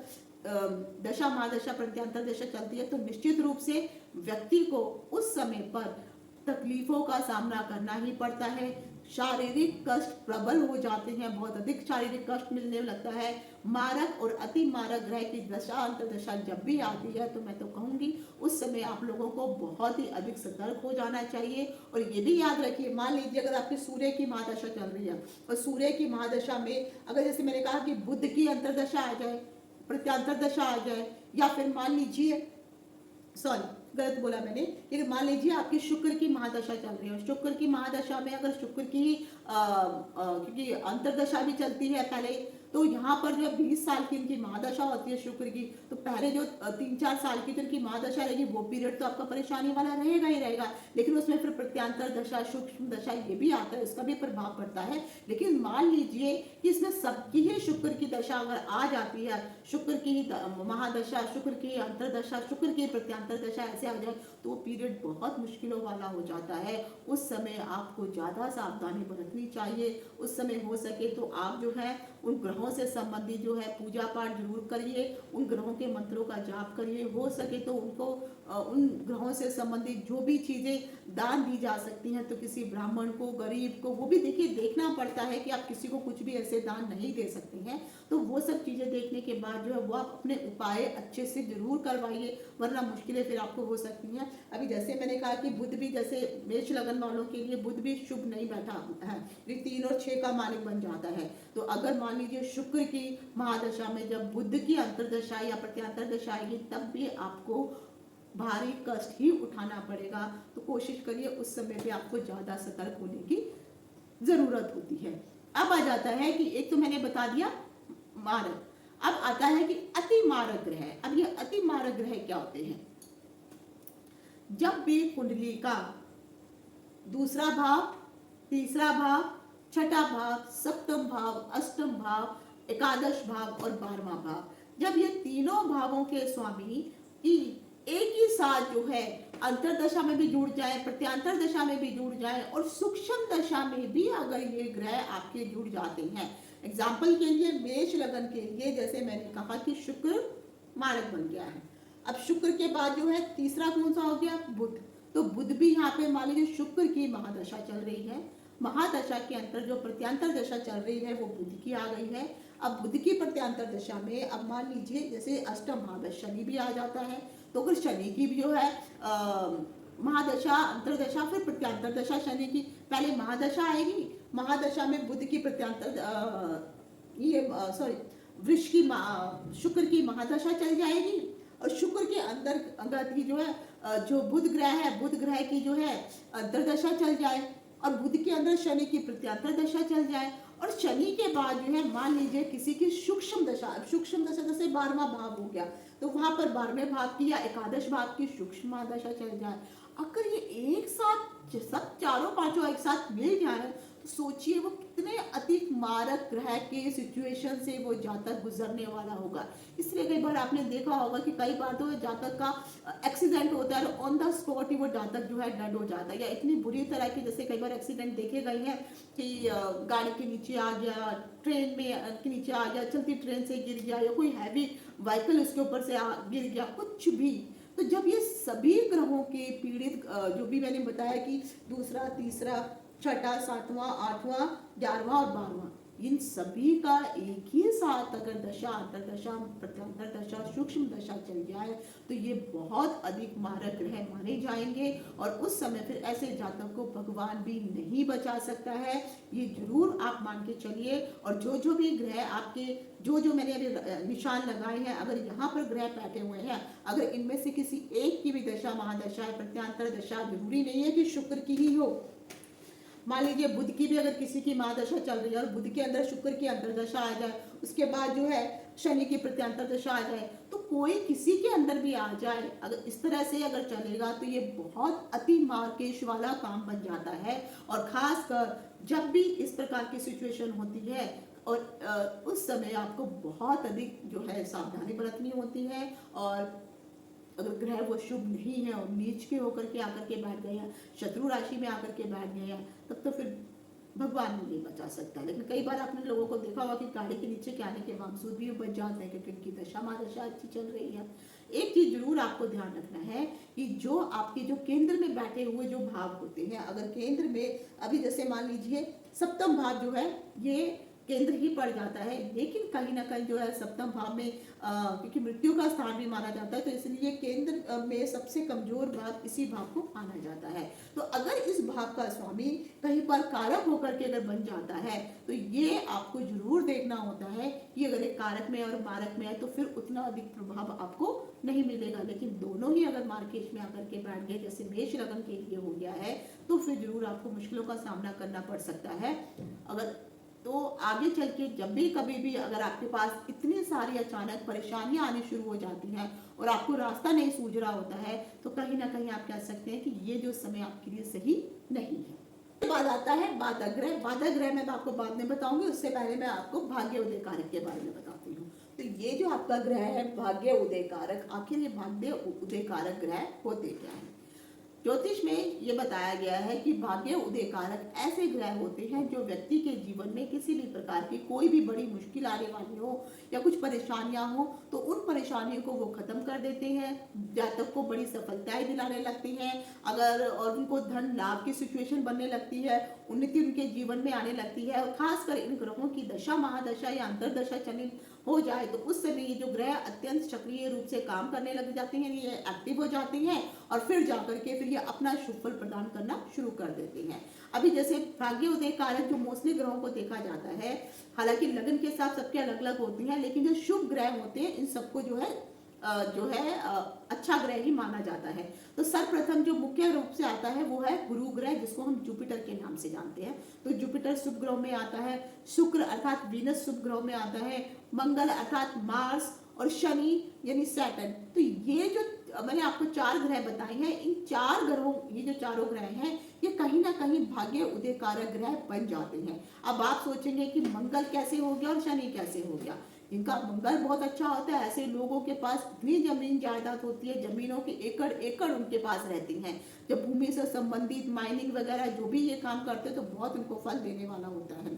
दशा महादशा प्रत्यांतर दशा चलती है तो निश्चित रूप से व्यक्ति को उस समय पर तकलीफों का सामना करना ही पड़ता है। शारीरिक कष्ट प्रबल हो जाते हैं, बहुत अधिक शारीरिक कष्ट मिलने लगता है। मारक और अति मारक ग्रह की दशा अंतर्दशा जब भी आती है तो मैं तो कहूंगी उस समय आप लोगों को बहुत ही अधिक सतर्क हो जाना चाहिए। और ये भी याद रखिए, मान लीजिए अगर आपकी सूर्य की महादशा चल रही है और सूर्य की महादशा में अगर जैसे मैंने कहा कि बुध की अंतर्दशा आ जाए, प्रत्यांतर दशा आ जाए, या फिर मान लीजिए, सॉरी गलत बोला मैंने, लेकिन मान लीजिए आपकी शुक्र की महादशा चल रही है, शुक्र की महादशा में अगर शुक्र की क्योंकि अंतर्दशा भी चलती है पहले, तो यहाँ पर जो 20 साल की इनकी महादशा होती है शुक्र की, तो पहले जो 3-4 साल की इनकी महादशा रहेगी वो पीरियड तो आपका परेशानी वाला रहेगा ही रहेगा, लेकिन उसमें फिर प्रत्यांतर दशा, सूक्ष्म दशा ये भी आता है, उसका भी प्रभाव पड़ता है। लेकिन मान लीजिए कि इसमें सबकी ही शुक्र की दशा अगर आ जाती है, शुक्र की महादशा, शुक्र की अंतरदशा, शुक्र की प्रत्यांतर दशा ऐसे आ जाए तो वो पीरियड बहुत मुश्किलों वाला हो जाता है। उस समय आपको ज्यादा सावधानी बरतनी चाहिए। उस समय हो सके तो आप जो है उन ग्रहों से संबंधित जो है पूजा पाठ जरूर करिए, उन ग्रहों के मंत्रों का जाप करिए, हो सके तो उनको उन ग्रहों से संबंधित जो भी चीजें दान दी जा सकती हैं तो किसी ब्राह्मण को, गरीब को, वो भी देखिए देखना पड़ता है कि आप किसी को कुछ भी ऐसे दान नहीं दे सकते हैं, तो वो सब चीजें देखने के बाद जो है वो आप अपने उपाय अच्छे से जरूर करवाइए, वरना मुश्किलें फिर आपको हो सकती हैं। अभी जैसे मैंने कहा कि बुध भी, जैसे मेष लगन वालों के लिए बुध भी शुभ नहीं बैठा है, ये 3 और 6 का मालिक बन जाता है। तो अगर मान लीजिए शुक्र की महादशा में जब बुध की अंतर्दशा या प्रत्यांतर दशा आएगी तब भी आपको भारी कष्ट ही उठाना पड़ेगा। तो कोशिश करिए उस समय पे आपको ज्यादा सतर्क होने की जरूरत होती है। अब आ जाता है कि एक तो मैंने बता दिया मारक, अब आता है कि अति मारक ग्रह। अब ये अति मारक ग्रह क्या होते हैं? जब भी कुंडली का दूसरा भाव, तीसरा भाव, छठा भाव, सप्तम भाव, अष्टम भाव, एकादश भाव और 12वां भाव, जब ये तीनों भावों के स्वामी की एक ही साथ जो है अंतरदशा में भी जुड़ जाए, प्रत्यांतर दशा में भी जुड़ जाए और सूक्ष्म दशा में भी अगर ये ग्रह आपके जुड़ जाते हैं, एग्जाम्पल के लिए मेष लगन के लिए जैसे मैंने कहा कि शुक्र मारक बन गया है, अब शुक्र के बाद जो है तीसरा कौन सा हो गया? बुध। तो बुध भी यहाँ पे मान लीजिए शुक्र की महादशा चल रही है, महादशा के अंतर जो प्रत्यांतर दशा चल रही है वो बुध की आ गई है। अब बुध की प्रत्यांतर दशा में अब मान लीजिए जैसे अष्टम भाव में शनि भी आ जाता है, तो अगर शनि की भी जो है महादशा, अंतरदशा, फिर प्रत्यांतर दशा शनि की, पहले महादशा आएगी, महादशा में बुध की प्रत्यांतर वृष की शुक्र की महादशा चल जाएगी और शुक्र के अंदर की जो है जो बुध ग्रह है, बुध ग्रह की जो है अंतरदशा चल जाए और बुध के अंदर शनि की प्रत्यांतर दशा चल जाए और शनि के बाद जो है मान लीजिए किसी की सूक्ष्म दशा, सूक्ष्म दशा जैसे 12वां भाव हो गया तो वहां पर 12वें भाव की या एकादश भाव की सूक्ष्म दशा चल जाए। अगर ये एक साथ सब चारों पांचों एक साथ मिल जाए तो सोचिए वो कितने अधिक मारक ग्रह के सिचुएशन से वो जातक गुजरने वाला होगा। इसलिए कई बार आपने देखा होगा कि कई बार तो जातक का एक्सीडेंट होता है और ऑन द स्पॉट ही वो जातक जो है डेड हो जाता है, या इतनी बुरी तरह की जैसे कई बार एक्सीडेंट देखे गए हैं कि गाड़ी के नीचे आ गया, ट्रेन में के नीचे आ गया, चलती ट्रेन से गिर गया या कोई हैवी व्हीकल उसके ऊपर से गिर गया, कुछ भी। तो जब ये सभी ग्रहों के पीड़ित जो भी मैंने बताया कि दूसरा, तीसरा, छठा, 7वां, 8वां, 11वां और 12वां, इन सभी का एक ही साथ अगर दशा, अंतरदशा, प्रत्यांतर दशा, सूक्ष्म दशा चल जाए तो ये बहुत अधिक मारक ग्रह माने जाएंगे और उस समय फिर ऐसे जातक को भगवान भी नहीं बचा सकता है। ये जरूर आप मान के चलिए। और जो जो भी ग्रह आपके जो मैंने अभी निशान लगाए हैं, अगर यहाँ पर ग्रह बैठे हुए हैं, अगर इनमें से किसी एक की भी दशा, महादशा है, प्रत्यांतर दशा, जरूरी नहीं है कि शुक्र की ही हो, मान लीजिए बुध की भी अगर किसी की महादशा चल रही है और बुध के अंदर शुक्र की अंतरदशा आ जाए, उसके बाद जो है शनि की प्रत्यंतर दशा आ जाए, तो कोई किसी के अंदर भी आ जाए, अगर इस तरह से अगर चलेगा तो ये बहुत अति मार्केश वाला काम बन जाता है। और खासकर जब भी इस प्रकार की सिचुएशन होती है और उस समय आपको बहुत अधिक जो है सावधानी बरतनी होती है। और अगर ग्रह वो शुभ नहीं है और नीच के होकर के आकर के बैठ गए हैं, शत्रु राशि में आकर के बैठ गए हैं, तब तो फिर भगवान भी नहीं बचा सकता। लेकिन कई बार आपने लोगों को देखा होगा कि गाड़ी के नीचे के आने के बावजूद भी वो बच जाते हैं क्योंकि उनकी दशा महादशा अच्छी चल रही है। एक चीज जरूर आपको ध्यान रखना है कि जो आपके जो केंद्र में बैठे हुए जो भाव होते हैं, अगर केंद्र में अभी जैसे मान लीजिए सप्तम भाव जो है ये केंद्र ही पड़ जाता है, लेकिन कहीं ना कहीं जो है सप्तम भाव में क्योंकि मृत्यु का स्थान भी माना जाता है, तो इसलिए केंद्र में सबसे कमजोर भाव इसी भाव को माना जाता है। तो अगर इस भाव का स्वामी कहीं पर कारक होकर के अगर बन जाता है, तो ये आपको जरूर देखना होता है कि अगर एक कारक में और मारक में है तो फिर उतना अधिक प्रभाव आपको नहीं मिलेगा। लेकिन दोनों ही अगर मार्केश में आकर के बैठ गए, जैसे मेष लगन के लिए हो गया है, तो फिर जरूर आपको मुश्किलों का सामना करना पड़ सकता है। अगर तो आगे चल के जब भी कभी भी अगर आपके पास इतनी सारी अचानक परेशानियां आनी शुरू हो जाती हैं और आपको रास्ता नहीं सूझ रहा होता है, तो कहीं ना कहीं आप कह सकते हैं कि ये जो समय आपके लिए सही नहीं है। उसके बाद आता है बाधा ग्रह। बाधा ग्रह मैं आपको बाद में बताऊंगी, उससे पहले मैं आपको भाग्य उदय कारक के बारे में बताती हूँ। तो ये जो आपका ग्रह है भाग्य उदय कारक, आखिर ये भाग्य उदय कारक ग्रह होते क्या है? ज्योतिष में ये बताया गया है कि भाग्य उदय कारक ऐसे ग्रह होते हैं जो व्यक्ति के जीवन में किसी भी प्रकार की कोई भी बड़ी मुश्किल आने वाली हो या कुछ परेशानियां हो, तो उन परेशानियों को वो खत्म कर देते हैं, जातक को बड़ी सफलताएं दिलाने लगती हैं। अगर और उनको धन लाभ की सिचुएशन बनने लगती है, उन्नति उनके जीवन में आने लगती है। और खासकर इन ग्रहों की दशा महादशा या अंतरदशा चली हो जाए तो उस समय ये जो ग्रह अत्यंत सक्रिय रूप से काम करने लग जाते हैं, ये एक्टिव हो जाते हैं और फिर जाकर के फिर ये अपना शुभ फल प्रदान करना शुरू कर देते हैं। अभी जैसे भाग्य उदय कारक जो मोस्टली ग्रहों को देखा जाता है, हालांकि लगन के साथ सबके अलग अलग होती हैं, लेकिन जो शुभ ग्रह होते हैं इन सबको जो है अच्छा ग्रह ही माना जाता है। तो सर्वप्रथम जो मुख्य रूप से आता है वो है गुरु ग्रह, जिसको हम जुपिटर के नाम से जानते हैं। तो जुपिटर शुभ ग्रह में आता है, शुक्र अर्थात वीनस शुभ ग्रह में आता है, मंगल अर्थात मार्स और शनि यानी सैटर्न। तो ये जो मैंने आपको 4 ग्रह बताए हैं, इन 4 ग्रहों, ये जो चारों ग्रह हैं ये कहीं ना कहीं भाग्य उदय कारक ग्रह बन जाते हैं। अब आप सोचेंगे कि मंगल कैसे हो गया और शनि कैसे हो गया? इनका मंगल बहुत अच्छा होता है, ऐसे लोगों के पास इतनी जमीन जायदाद होती है, जमीनों के एकड़ एकड़ उनके पास रहती हैं। जब भूमि से संबंधित माइनिंग वगैरह जो भी ये काम करते हैं तो बहुत उनको फल देने वाला होता है।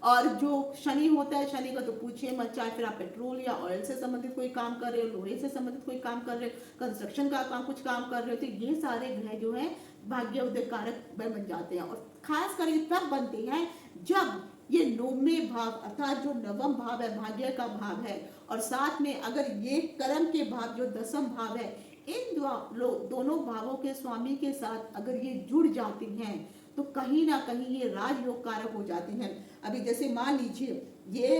और जो शनि होता है, शनि का तो पूछिए मत, चाहे फिर आप पेट्रोल या ऑयल से संबंधित कोई काम कर रहे हो, लोहे से संबंधित कोई काम कर रहे हो, कंस्ट्रक्शन का काम कुछ काम कर रहे हो, तो ये सारे ग्रह जो है भाग्य उदय कारक बन जाते हैं। और खास कर ये तब बनते हैं जब ये 9वें भाव अर्थात जो नवम भाव है, भाग्य का भाव है, और साथ में अगर ये कर्म के भाव जो 10वां भाव है, इन दोनों भावों के स्वामी के साथ अगर ये जुड़ जाती हैं तो कहीं ना कहीं ये राजयोग कारक हो जाती हैं। अभी जैसे मान लीजिए ये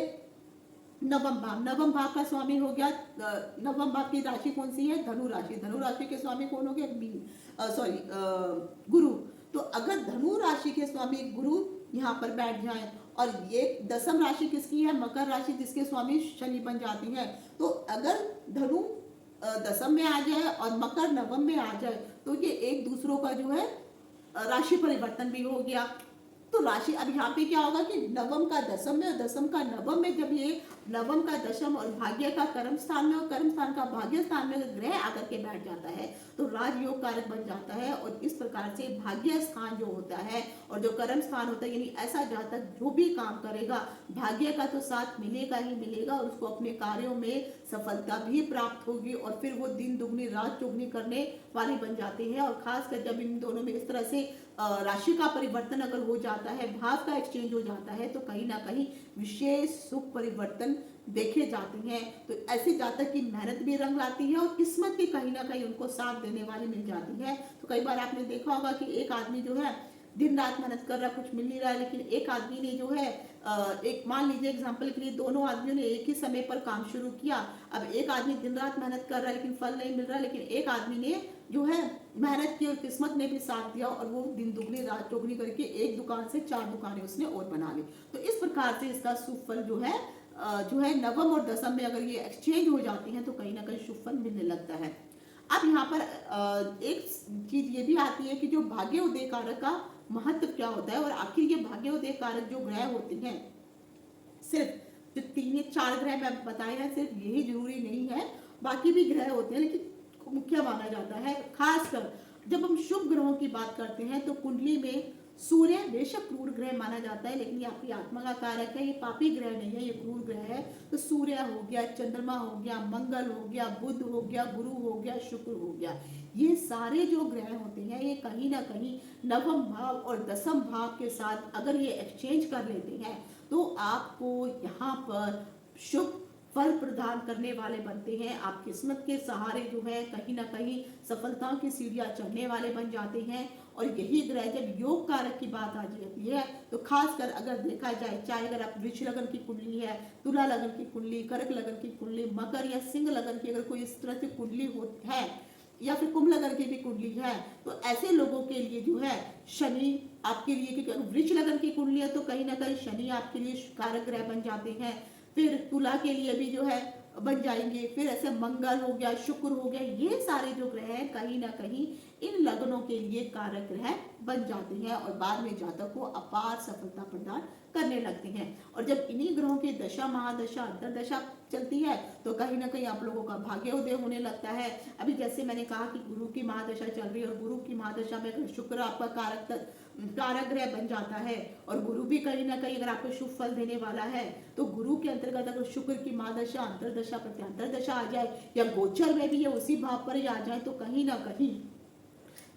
नवम भाव का स्वामी हो गया, नवम भाव की राशि कौन सी है? धनु राशि। धनु राशि के स्वामी कौन हो गया? गुरु। तो अगर धनु राशि के स्वामी गुरु यहाँ पर बैठ जाए और ये 10वीं राशि किसकी है? मकर राशि, जिसके स्वामी शनि बन जाती है। तो अगर धनु 10वीं में आ जाए और मकर 9वीं में आ जाए तो ये एक दूसरों का जो है राशि परिवर्तन भी हो गया। तो राशि अब यहाँ पे क्या होगा कि 9वीं का 10वीं में और 10वीं का 9वीं में, जब ये 9वीं का 10वीं और भाग्य का कर्म स्थान में और कर्म स्थान का भाग्य स्थान में ग्रह आकर के बैठ जाता है तो राजयोग कारक बन जाता है। और इस प्रकार से भाग्य स्थान जो होता है और जो कर्म स्थान होता है, यानी ऐसा जातक जो भी काम करेगा भाग्य का तो साथ मिलेगा ही मिलेगा और उसको अपने कार्यों में सफलता भी प्राप्त होगी और फिर वो दिन दुगनी रात चौगुनी करने वाले बन जाते हैं। और खासकर जब इन दोनों में इस तरह से राशि का परिवर्तन अगर हो जाता है, भाव का एक्सचेंज हो जाता है, तो कहीं ना कहीं विशेष सुख परिवर्तन देखे जाते हैं। तो ऐसे जातक की मेहनत भी रंग लाती है और किस्मत भी कहीं ना कहीं उनको साथ देने वाली मिल जाती है। तो कई बार आपने देखा होगा कि एक आदमी जो है दिन रात मेहनत कर रहा है, कुछ मिल नहीं रहा है, लेकिन एक आदमी ने जो है एक मान लीजिए एग्जांपल के लिए दोनों आदमियों ने एक ही समय पर काम शुरू किया। अब एक आदमी दिन रात मेहनत कर रहा है लेकिन फल नहीं मिल रहा, लेकिन एक आदमी ने जो है मेहनत की और किस्मत ने भी साथ दिया और वो दिन दुगनी रात चौगनी करके एक दुकान से 4 दुकानें उसने और बना ली। तो इस प्रकार से इसका सुफल जो है जो है नवम और दसम में अगर ये एक्सचेंज हो जाते हैं तो कहीं ना कहीं शुभ फल मिलने लगता है। अब यहाँ पर एक चीज ये भी आती है कि जो भाग्य उदय कारक का महत्व क्या होता है, और आखिर ये भाग्य उदय कारक जो ग्रह होते हैं, सिर्फ जो 3 या 4 ग्रह मैं बताए हैं सिर्फ यही जरूरी नहीं है, बाकी भी ग्रह होते हैं, लेकिन मुख्य माना जाता है। खासकर जब हम शुभ ग्रहों की बात करते हैं तो कुंडली में सूर्य बेशक क्रूर ग्रह माना जाता है, लेकिन ये आपकी आत्मा का कारक है, ये पापी ग्रह नहीं है, ये क्रूर ग्रह है। तो सूर्य हो गया, चंद्रमा हो गया, मंगल हो गया, बुध हो गया, गुरु हो गया, शुक्र हो गया, ये सारे जो ग्रह होते हैं ये कहीं ना कहीं नवम भाव और दसम भाव के साथ अगर ये एक्सचेंज कर लेते हैं तो आपको यहाँ पर शुभ फल प्रदान करने वाले बनते हैं। आप किस्मत के सहारे जो है कहीं ना कहीं सफलताओं की सीढ़ियां चढ़ने वाले बन जाते हैं। और यही ग्रह जब योग कारक की बात आ जाती है तो खासकर अगर देखा जाए, चाहे अगर आप वृक्ष लगन की कुंडली है, तुला लगन की कुंडली, कर्क लगन की कुंडली, मकर या सिंह लगन की अगर कोई इस तरह की कुंडली है या फिर कुंभ लगन की भी कुंडली है, तो ऐसे लोगों के लिए जो है शनि आपके लिए, क्योंकि अगर वृक्ष लगन की कुंडली है तो कहीं ना कहीं शनि आपके लिए कारक ग्रह बन जाते हैं। फिर तुला के लिए भी जो है बन जाएंगे, फिर ऐसे मंगल हो गया, शुक्र हो गया, ये सारे जो ग्रह हैं कहीं ना कहीं इन लगनों के लिए कारक ग्रह बन जाते हैं और बाद में जातक को अपार सफलता प्रदान करने लगते हैं। और जब इन्हीं ग्रहों की दशा महादशा अंतरदशा चलती है तो कहीं ना कहीं आप लोगों का भाग्य उदय होने लगता है। अभी जैसे मैंने कहा कि गुरु की महादशा चल रही है और गुरु की महादशा में अगर शुक्र आपका कारक ग्रह बन जाता है और गुरु भी कहीं ना कहीं अगर आपको शुभ फल देने वाला है, तो गुरु के अंतर्गत अगर शुक्र की महादशा अंतरदशा प्रत्यंतरदशा आ जाए या गोचर में भी ये उसी भाव पर ही आ जाए तो कहीं ना कहीं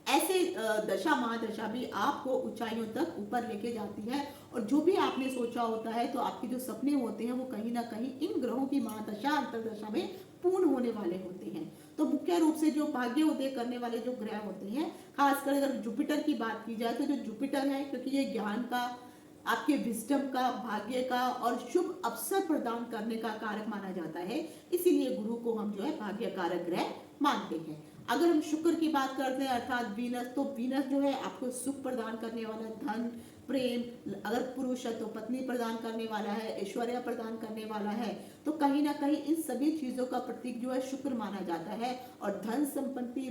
ऐसे दशा महादशा भी आपको ऊंचाइयों तक ऊपर लेके जाती है। और जो भी आपने सोचा होता है तो आपके जो सपने होते हैं वो कहीं ना कहीं इन ग्रहों की महादशा अंतरदशा में पूर्ण होने वाले होते हैं। तो मुख्य रूप से जो भाग्य उदय करने वाले जो ग्रह होते हैं, खासकर अगर जुपिटर की बात की जाए तो जो जुपिटर है, क्योंकि ये ज्ञान का, आपके विजडम का, भाग्य का और शुभ अवसर प्रदान करने का कारक माना जाता है, इसीलिए गुरु को हम जो है भाग्य कारक ग्रह मानते हैं। अगर हम शुक्र की बात करते हैं अर्थात वीनस, तो वीनस जो है आपको सुख प्रदान करने वाला, धन, प्रेम, अगर पुरुष है तो पत्नी प्रदान करने वाला है, ऐश्वर्य प्रदान करने वाला है। तो कहीं ना कहीं इन सभी चीजों का प्रतीक जो है शुक्र माना जाता है और धन संपत्ति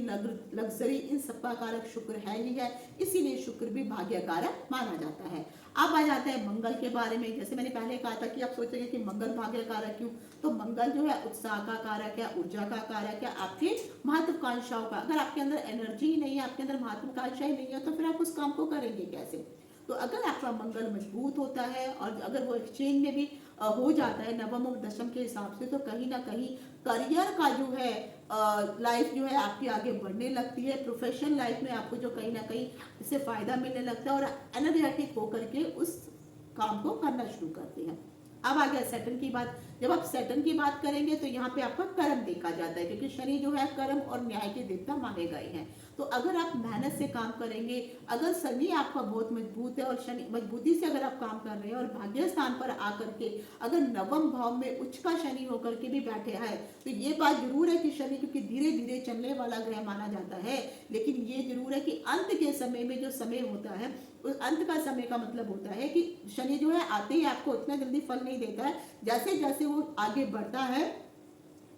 लग्जरी इन सबका कारक शुक्र है ही है, इसीलिए शुक्र भी भाग्य कारक माना जाता है। अब आ जाता है मंगल के बारे में। जैसे मैंने पहले कहा था कि आप सोचेंगे कि मंगल भाग्य कारक क्यों, तो मंगल जो है उत्साह का कारक है, ऊर्जा का कारक है, आपके महत्वाकांक्षाओं का। अगर आपके अंदर एनर्जी ही नहीं है, आपके अंदर महत्वाकांक्षा ही नहीं है, तो फिर आप उस काम को करेंगे कैसे। तो अगर आपका मंगल मजबूत होता है और अगर वो एक्सचेंज में भी हो जाता है नवम और दशम के हिसाब से, तो कहीं ना कहीं करियर का जो है लाइफ जो है आपकी आगे बढ़ने लगती है। प्रोफेशनल लाइफ में आपको जो कहीं ना कहीं इससे फायदा मिलने लगता है और एनर्जेटिक होकर के उस काम को करना शुरू करते हैं। अब आ गया सैटर्न की बात। जब आप सैटर्न की बात करेंगे तो यहाँ पे आपका कर्म देखा जाता है, क्योंकि शनि जो है कर्म और न्याय के देवता माने गए हैं। तो अगर आप मेहनत से काम करेंगे, अगर शनि आपका बहुत मजबूत है और शनि मजबूती से अगर आप काम कर रहे हैं और भाग्य स्थान पर आकर के अगर नवम भाव में उच्च का शनि होकर के भी बैठे है, तो ये बात जरूर है कि शनि क्योंकि धीरे धीरे चलने वाला ग्रह माना जाता है, लेकिन ये जरूर है कि अंत के समय में जो समय होता है, उस अंत का समय का मतलब होता है कि शनि जो है आते ही आपको उतना जल्दी फल नहीं देता है। जैसे जैसे वो आगे बढ़ता है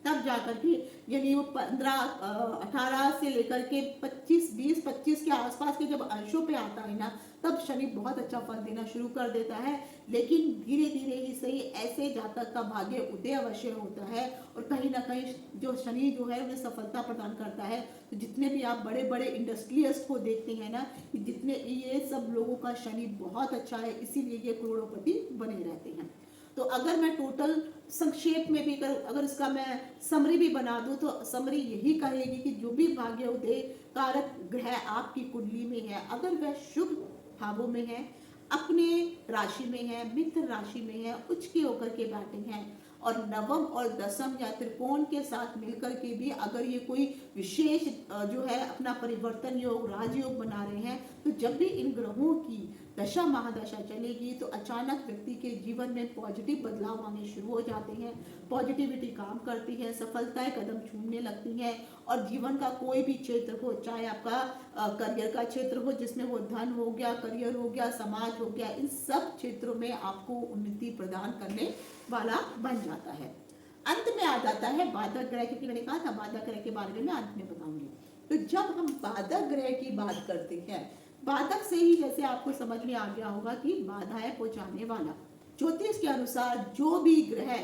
तब जाकर के, यानी वो 18 से लेकर के 20-25 के आसपास के जब अंशों पे आता है ना, तब शनि बहुत अच्छा फल देना शुरू कर देता है। लेकिन धीरे धीरे ही सही ऐसे जातक का भाग्य उदय अवश्य होता है और कहीं ना कहीं जो शनि जो है उन्हें सफलता प्रदान करता है। तो जितने भी आप बड़े बड़े इंडस्ट्रियलिस्ट को देखते हैं ना, जितने ये सब लोगों का शनि बहुत अच्छा है, इसीलिए ये करोड़पति बने रहते हैं। तो अगर मैं टोटल संक्षेप में भी करूं, अगर इसका मैं समरी भी बना दूं, तो समरी यही कहेगी कि जो भी भाग्य उदय कारक ग्रह आपकी कुंडली में है, अगर वह शुभ भावों में है, अपने राशि में है, मित्र राशि में है, उच्च के होकर के बैठे हैं और नवम और दसम या त्रिकोण के साथ मिलकर के भी अगर ये कोई विशेष जो है अपना परिवर्तन योग राजयोग बना रहे हैं, तो जब भी इन ग्रहों की दशा महादशा चलेगी तो अचानक व्यक्ति के जीवन में पॉजिटिव बदलाव आने शुरू हो जाते हैं, पॉजिटिविटी काम करती है, सफलताएं कदम चूमने लगती हैं और जीवन का कोई भी क्षेत्र हो, चाहे आपका करियर का क्षेत्र हो जिसमें वो धन हो गया, करियर हो गया, समाज हो गया, इन सब क्षेत्रों में आपको उन्नति प्रदान करने वाला बन जाता है। अंत में आ जाता है बाधक ग्रह, क्योंकि मैंने कहा था बाधक ग्रह के बारे में मैं अंत में बताऊंगी। तो जब हम बाधक ग्रह की बात करते हैं, बाधक से ही जैसे आपको समझ में आ गया होगा कि बाधाएं पहुंचाने वाला, ज्योतिष के अनुसार जो भी ग्रह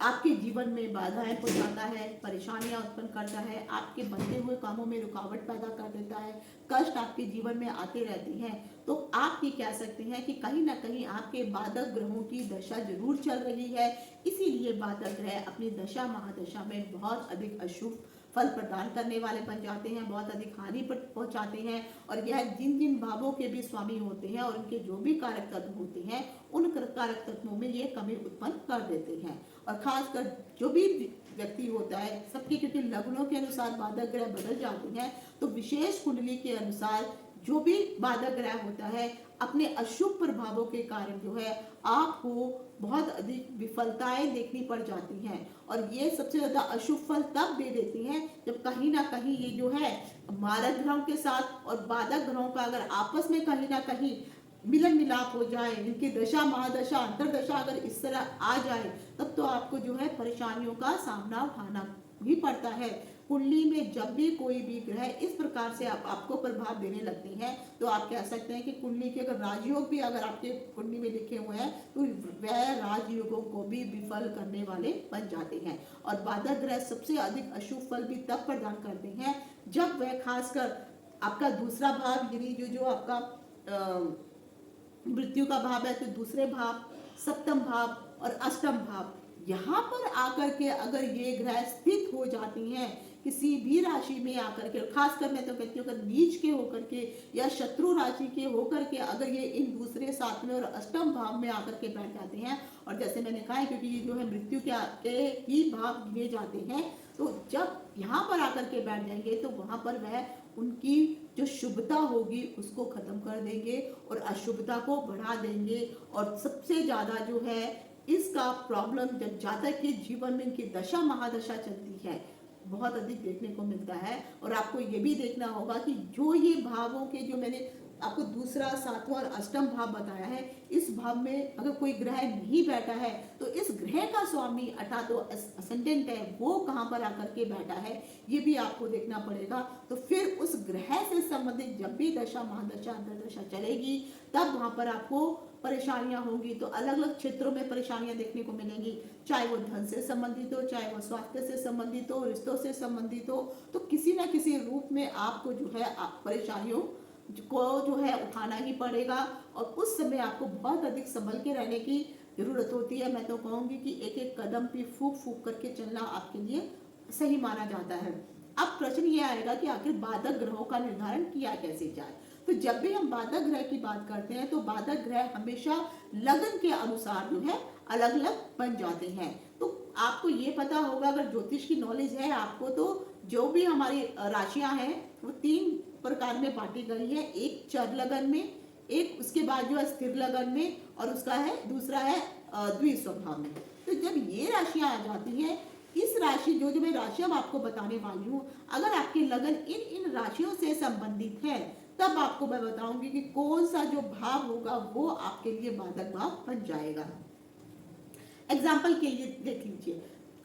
आपके जीवन में बाधाएं पहुंचाता है, परेशानियां उत्पन्न करता है, आपके बनते हुए कामों में रुकावट पैदा कर देता है, कष्ट आपके जीवन में आते रहते हैं, तो आप ये कह सकते हैं कि कहीं ना कहीं आपके बाधक ग्रहों की दशा जरूर चल रही है। इसीलिए बाधक ग्रह अपनी दशा महादशा में बहुत अधिक अशुभ फल प्रदान करने वाले बन जाते हैं, बहुत अधिक हानि पहुंचाते हैं। और यह जिन जिन भावों के भी स्वामी होते हैं और उनके जो भी कारक तत्व होते हैं, उन कारक तत्वों में ये कमी उत्पन्न कर देते हैं। और खासकर जो भी व्यक्ति होता है, सबके क्योंकि लग्नों के अनुसार बाधक ग्रह बदल जाते हैं, तो विशेष कुंडली के अनुसार जो भी बाधक ग्रह होता है अपने अशुभ प्रभावों के कारण जो है आपको बहुत अधिक विफलताएं देखनी पड़ जाती हैं। और ये सबसे ज्यादा अशुभ फल तब दे देती हैं जब कहीं ना कहीं ये जो है मारक ग्रहों के साथ और बाधक ग्रहों का अगर आपस में कहीं ना कहीं मिलन मिलाप हो जाए, इनकी दशा महादशा अंतरदशा अगर इस तरह आ जाए, तब तो आपको जो है परेशानियों का सामना उठाना भी पड़ता है। कुंडली में जब भी कोई भी ग्रह इस प्रकार से आपको प्रभाव देने लगते हैं, तो आप कह सकते हैं कि कुंडली के अगर राजयोग भी अगर आपके कुंडली में लिखे हुए हैं, तो वह राजयोगों को भी विफल करने वाले बन जाते हैं। और बाधक ग्रह सबसे अधिक अशुभ फल भी तब प्रदान करते हैं जब वह खासकर आपका दूसरा भाव, यानी जो आपका मृत्यु का भाव है, तो दूसरे भाव, सप्तम भाव और अष्टम भाव, यहाँ पर आकर के अगर ये ग्रह स्थित हो जाती हैं किसी भी राशि में आकर के, खासकर मैं तो कहती हूँ अगर नीच के होकर के या शत्रु राशि के होकर के अगर ये इन दूसरे, सातवें और अष्टम भाव में आकर के बैठ जाते हैं, और जैसे मैंने कहा है क्योंकि ये जो है मृत्यु के ही भाव गिने जाते हैं, तो जब यहाँ पर आकर के बैठ जाएंगे तो वहां पर वह उनकी जो शुभता होगी उसको खत्म कर देंगे और अशुभता को बढ़ा देंगे। और सबसे ज्यादा जो है इसका प्रॉब्लम जब जातक के जीवन में इनकी दशा महादशा चलती है बहुत अधिक देखने को मिलता है। और आपको ये भी देखना होगा कि जो ये भावों के, जो मैंने आपको दूसरा, सातवां और अष्टम भाव बताया है, इस भाव में अगर कोई ग्रह नहीं बैठा है तो इस ग्रह का स्वामी अर्थात तो असेंडेंट है वो कहाँ पर आकर के बैठा है, ये भी आपको देखना पड़ेगा। तो फिर उस ग्रह से संबंधित जब भी दशा महादशा अंतरदशा चलेगी, तब वहां पर आपको परेशानियां होंगी। तो अलग अलग क्षेत्रों में परेशानियां देखने को मिलेंगी, चाहे वो धन से संबंधित हो, चाहे वो स्वास्थ्य से संबंधित हो, रिश्तों से संबंधित हो, तो किसी ना किसी रूप में आपको जो है परेशानियों को जो है उठाना ही पड़ेगा। और उस समय आपको बहुत अधिक संभल के रहने की जरूरत होती है। मैं तो कहूंगी कि एक एक कदम पे फूक फूक करके चलना आपके लिए सही माना जाता है। अब प्रश्न ये आएगा कि आखिर बाधक ग्रहों का निर्धारण किया कैसे जाए। तो जब भी हम बाधक ग्रह की बात करते हैं तो बाधक ग्रह हमेशा लगन के अनुसार जो है अलग अलग बन जाते हैं। तो आपको ये पता होगा, अगर ज्योतिष की नॉलेज है आपको, तो जो भी हमारी राशियां हैं वो 3 प्रकार में बांटी गई है। एक चर लगन में, एक उसके बाद जो है स्थिर लगन में, और उसका है दूसरा है द्विस्वभाव में। तो जब ये राशियां आ जाती हैं, इस राशि जो मैं राशियां आपको बताने वाली हूँ, अगर आपकी लगन इन राशियों से संबंधित है, तब आपको मैं बताऊंगी कि कौन सा जो भाव होगा वो आपके लिए बाधक भाव बन जाएगा। एग्जाम्पल के लिए देख लीजिए,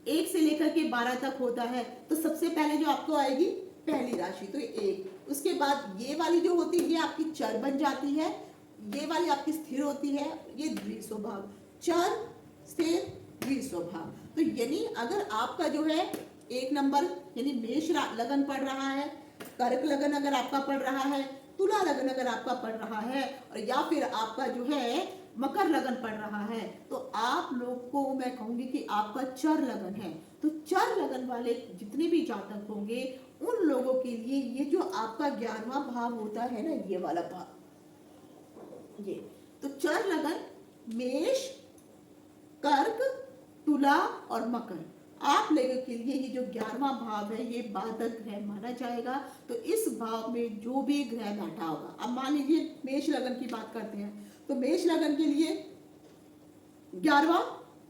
1 से लेकर के 12 तक होता है, तो सबसे पहले जो आपको आएगी पहली राशि, तो 1। उसके बाद ये वाली जो होती है ये आपकी चर बन जाती है, ये वाली आपकी स्थिर होती है, ये द्विस्वभाव, चर स्थिर द्विस्वभाव। तो यानी अगर आपका जो है 1 नंबर यानी मेष लगन पड़ रहा है, कर्क लगन अगर आपका पड़ रहा है, तुला लगन अगर आपका पड़ रहा है, और या फिर आपका जो है मकर लगन पड़ रहा है, तो आप लोग को मैं कहूंगी कि आपका चर लगन है। तो चर लगन वाले जितने भी जातक होंगे उन लोगों के लिए ये जो आपका 11वां भाव होता है ना, ये वाला भाव, ये तो चर लगन मेष, कर्क, तुला और मकर, आप लोगों के लिए ये जो 11वां भाव है ये बाधक ग्रह माना जाएगा। तो इस भाव में जो भी ग्रह बैठा होगा, अब मान लीजिए मेष लगन की बात करते हैं, तो मेष लगन के लिए 11वां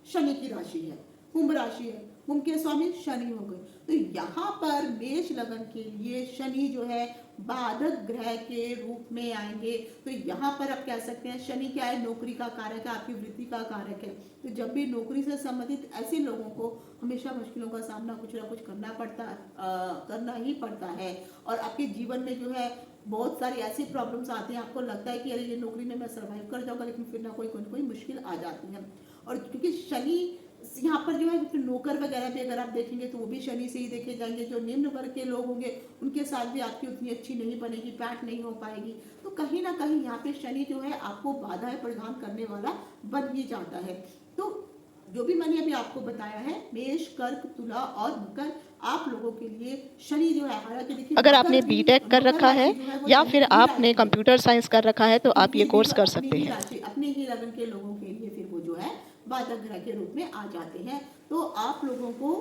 शनि की राशि है, कुंभ राशि है, उनके स्वामी शनि हो गए। तो यहाँ पर मेष लगन के लिए शनि जो है बाधक ग्रह के रूप में आएंगे। तो यहाँ पर आप कह सकते हैं शनि क्या है, नौकरी का कारक है, आपकी वृत्ति का कारक है। तो जब भी नौकरी से संबंधित ऐसे लोगों को हमेशा मुश्किलों का सामना कुछ ना कुछ करना ही पड़ता है। और आपके जीवन में जो है बहुत सारी ऐसी प्रॉब्लम्स आती हैं, आपको लगता है कि अरे ये नौकरी में मैं सर्वाइव कर जाऊंगा, लेकिन फिर ना कोई मुश्किल आ जाती है। और क्योंकि शनि यहाँ पर जो है नौकर वगैरह भी अगर आप देखेंगे तो वो भी शनि से ही देखे जाएंगे। जो निम्न वर्ग के लोग होंगे उनके साथ भी आपकी उतनी अच्छी नहीं बनेगी, पैठ नहीं हो पाएगी। तो कहीं ना कहीं यहाँ पे शनि जो है आपको बाधाएं प्रदान करने वाला बन ही जाता है। तो जो भी मैंने अभी आपको बताया है, मेष, कर्क, तुला और मकर, आप लोगों के लिए शनि जो है, हालांकि देखिए अगर आपने बीटेक कर रखा है या फिर आपने कंप्यूटर साइंस कर रखा है तो आप ये कोर्स कर सकते हैं। अपने ही लगन के लोगों के लिए फिर वो जो है बाधक ग्रह के रूप में आ जाते हैं। तो आप लोगों को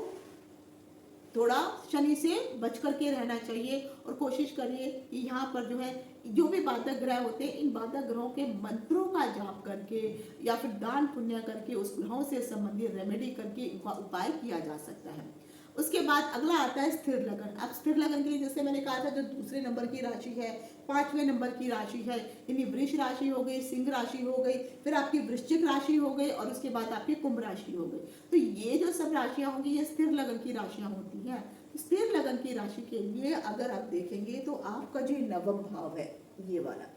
थोड़ा शनि से बच करके रहना चाहिए और कोशिश करिए कि यहाँ पर जो है जो भी बाधक ग्रह होते हैं, इन बाधक ग्रहों के मंत्रों का जाप करके या फिर दान पुण्य करके उस ग्रहों से संबंधित रेमेडी करके इनका उपाय किया जा सकता है। उसके बाद अगला आता है स्थिर लगन। अब स्थिर लगन के लिए जैसे मैंने कहा था, जो दूसरे नंबर की राशि है, 5वें नंबर की राशि है, यानी वृष राशि हो गई, सिंह राशि हो गई, फिर आपकी वृश्चिक राशि हो गई और उसके बाद आपकी कुंभ राशि हो गई। तो ये जो सब राशियां होंगी ये स्थिर लगन की राशियां होती हैं। स्थिर लगन की राशि के लिए अगर आप देखेंगे तो आपका जो नवम भाव है, ये वाला,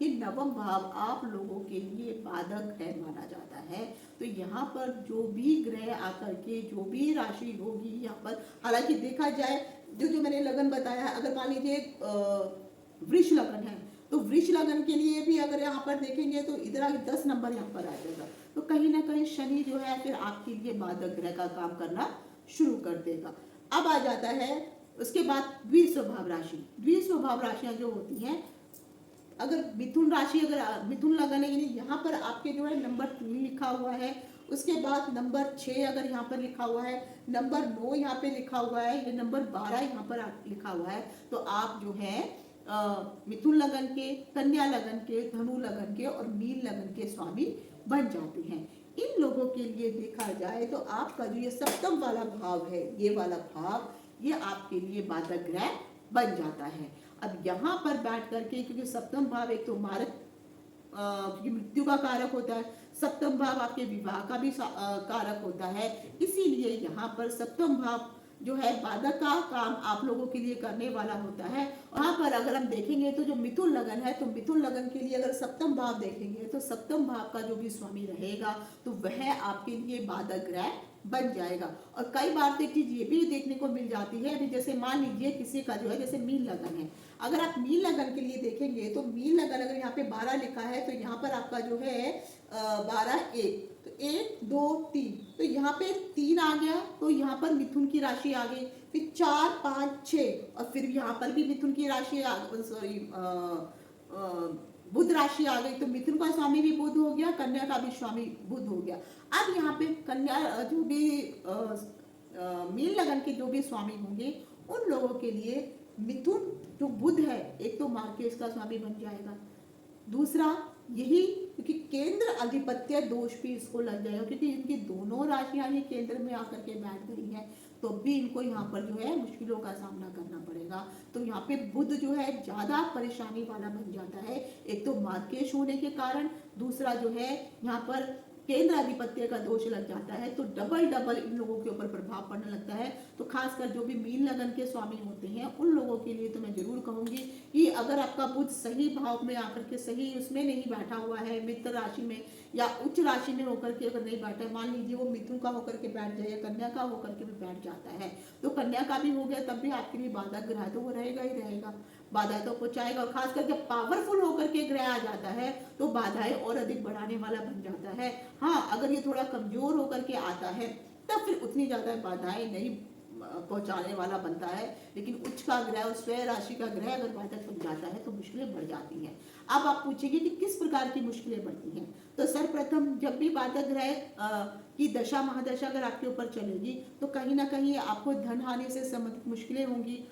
ये नवम भाव आप लोगों के लिए बाधक है माना जाता है। तो यहाँ पर जो भी ग्रह आकर के जो भी राशि होगी यहाँ पर, हालांकि देखा जाए जो मैंने लगन बताया है, अगर मान लीजिए वृष लगन है तो वृष लगन के लिए भी अगर यहाँ पर देखेंगे तो इधर 10 नंबर यहाँ पर आ जाएगा। तो कहीं ना कहीं शनि जो है फिर आपके लिए बाधक ग्रह का काम करना शुरू कर देगा। अब आ जाता है उसके बाद द्विस्वभाव राशि। द्विस्वभाव राशियां जो होती हैं, अगर मिथुन राशि, अगर मिथुन लगन है, यहाँ पर आपके जो है नंबर 3 लिखा हुआ है, उसके बाद नंबर 6 अगर यहाँ पर लिखा हुआ है, नंबर 9 यहाँ पे लिखा हुआ है, ये नंबर 12 यहाँ पर लिखा हुआ है, तो आप जो है मिथुन लगन के, कन्या लगन के, धनु लगन के और मीन लगन के स्वामी बन जाते हैं। इन लोगों के लिए देखा जाए तो आपका जो ये सप्तम वाला भाव है, ये वाला भाव, ये आपके लिए बाधक ग्रह बन जाता है। अब यहाँ पर बैठ करके, क्योंकि सप्तम भाव एक तो मारक क्योंकि मृत्यु का कारक होता है, सप्तम भाव आपके विवाह का भी कारक होता है, इसीलिए यहाँ पर सप्तम भाव जो है बाधक का काम आप लोगों के लिए करने वाला होता है। वहाँ पर अगर हम देखेंगे तो जो मिथुन लगन है, तो मिथुन लगन के लिए अगर सप्तम भाव देखेंगे तो सप्तम भाव का जो भी स्वामी रहेगा तो वह आपके लिए बाधक ग्रह बन जाएगा। और कई बार तो एक चीज ये भी देखने को मिल जाती है, अभी जैसे मान लीजिए किसी का जो है जैसे मीन लगन है, अगर आप मीन लगन के लिए देखेंगे तो मीन लगन अगर यहाँ पे 12 लिखा है तो यहाँ पर आपका जो है 12 1, तो 1 2 3, तो यहाँ पे 3 आ गया, तो यहाँ पर मिथुन की राशि आ गई, फिर 4 5 6 और फिर यहाँ पर भी मिथुन की राशि बुध राशि आ गई। तो मिथुन का स्वामी भी बुध हो गया, कन्या का भी स्वामी बुध हो गया। अब यहाँ पे कन्या जो भी मीन लगन के जो भी स्वामी होंगे उन लोगों के लिए मिथुन जो बुध है, एक तो मार्केश का स्वामी बन जाएगा, दूसरा यही क्योंकि केंद्र अधिपत्य दोष भी इसको लग जाएगा, क्योंकि इनकी दोनों राशियां ही केंद्र में आकर के बैठ गई हैं, तो भी इनको यहाँ पर जो है मुश्किलों का सामना करना पड़ेगा। तो यहाँ पे बुध जो है ज्यादा परेशानी वाला बन जाता है, एक तो मार्केश होने के कारण, दूसरा जो है यहाँ पर केंद्र अधिपत्य का दोष लग जाता है, तो डबल इन लोगों के ऊपर प्रभाव पड़ने लगता है। तो खासकर जो भी मीन लगन के स्वामी होते हैं उन लोगों के लिए तो मैं जरूर कहूंगी कि अगर आपका बुध सही भाव में आकर के सही उसमें नहीं बैठा हुआ है, मित्र राशि में या उच्च राशि में होकर के अगर नहीं बैठा है, मान लीजिए वो मिथुन का होकर के बैठ जाए या कन्या का होकर के भी बैठ जाता है, तो कन्या का भी हो गया तब भी आपके लिए बाधक ग्रह तो वो रहेगा ही रहेगा, बाधाएं तो पहुंचाएगा। और खासकर जब पावरफुल होकर के ग्रह आ जाता है तो बाधाएं और अधिक बढ़ाने वाला बन जाता है। हाँ, अगर ये थोड़ा कमजोर होकर के आता है तब फिर उतनी ज्यादा बाधाएं नहीं पहुंचाने वाला बनता है, लेकिन उच्च का ग्रह और स्वयं राशि का ग्रह अगर बाधक बन जाता है तो मुश्किलें बढ़ जाती हैं। अब आप पूछेंगे कि किस प्रकार की मुश्किलें बढ़ती हैं, तो सर्वप्रथम जब भी बाधक ग्रह की दशा महादशा अगर आपके ऊपर चलेगी तो कहीं ना कहीं आपको धन हानि से संबंधित मुश्किलें होंगी,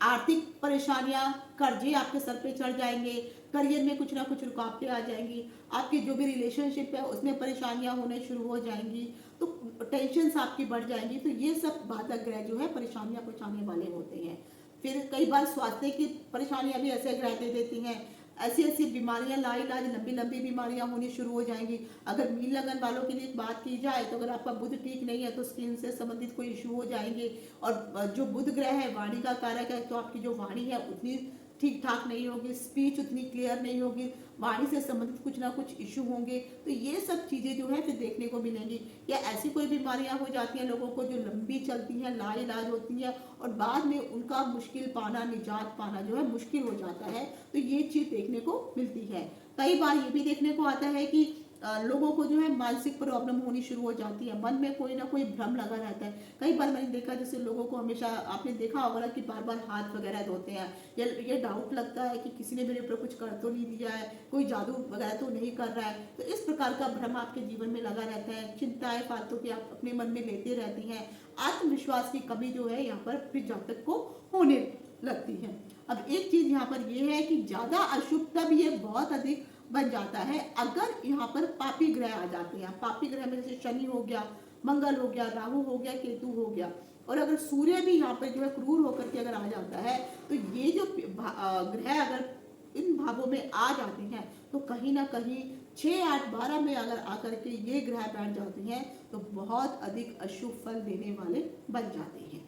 आर्थिक परेशानियां, कर्जे आपके सर पे चढ़ जाएंगे, करियर में कुछ ना कुछ रुकावटें आ जाएंगी, आपकी जो भी रिलेशनशिप है उसमें परेशानियां होने शुरू हो जाएंगी, तो टेंशन आपकी बढ़ जाएंगी। तो ये सब बाधक ग्रह जो है परेशानियां पहुंचाने वाले होते हैं। फिर कई बार स्वास्थ्य की परेशानियां भी ऐसे ग्रह दे देती हैं, ऐसी ऐसी बीमारियां लाइलाज लंबी लंबी बीमारियां होनी शुरू हो जाएंगी। अगर मीन लगन वालों के लिए बात की जाए तो अगर आपका बुध ठीक नहीं है तो स्किन से संबंधित कोई इशू हो जाएंगे। और जो बुध ग्रह है वाणी का कारक है, तो आपकी जो वाणी है उतनी ठीक ठाक नहीं होगी, स्पीच उतनी क्लियर नहीं होगी, वाणी से संबंधित कुछ ना कुछ इशू होंगे। तो ये सब चीज़ें जो है फिर देखने को मिलेंगी। या ऐसी कोई बीमारियां हो जाती हैं लोगों को जो लंबी चलती हैं, लाइलाज होती हैं और बाद में उनका मुश्किल पाना, निजात पाना जो है मुश्किल हो जाता है। तो ये चीज़ देखने को मिलती है। कई बार ये भी देखने को आता है कि लोगों को जो है मानसिक प्रॉब्लम होनी शुरू हो जाती है, मन में कोई ना कोई भ्रम लगा रहता है। कई बार मैंने देखा जैसे लोगों को हमेशा आपने देखा होगा कि बार बार हाथ वगैरह धोते हैं, या ये डाउट लगता है कि किसी ने मेरे ऊपर कुछ कर तो नहीं दिया है, कोई जादू वगैरह तो नहीं कर रहा है। तो इस प्रकार का भ्रम आपके जीवन में लगा रहता है, चिंताएं फालतू की आप अपने मन में लेते रहती हैं, आत्मविश्वास की कमी जो है यहाँ पर फिर जातक को होने लगती है। अब एक चीज यहाँ पर ये है कि ज्यादा अशुभता भी ये बहुत अधिक बन जाता है अगर यहाँ पर पापी ग्रह आ जाते हैं। पापी ग्रह में जैसे शनि हो गया, मंगल हो गया, राहु हो गया, केतु हो गया, और अगर सूर्य भी यहाँ पर जो है क्रूर होकर के अगर आ जाता है, तो ये जो ग्रह अगर इन भावों में आ जाते हैं तो कहीं ना कहीं 6, 8, 12 में अगर आकर के ये ग्रह बैठ जाते हैं तो बहुत अधिक अशुभ फल देने वाले बन जाते हैं।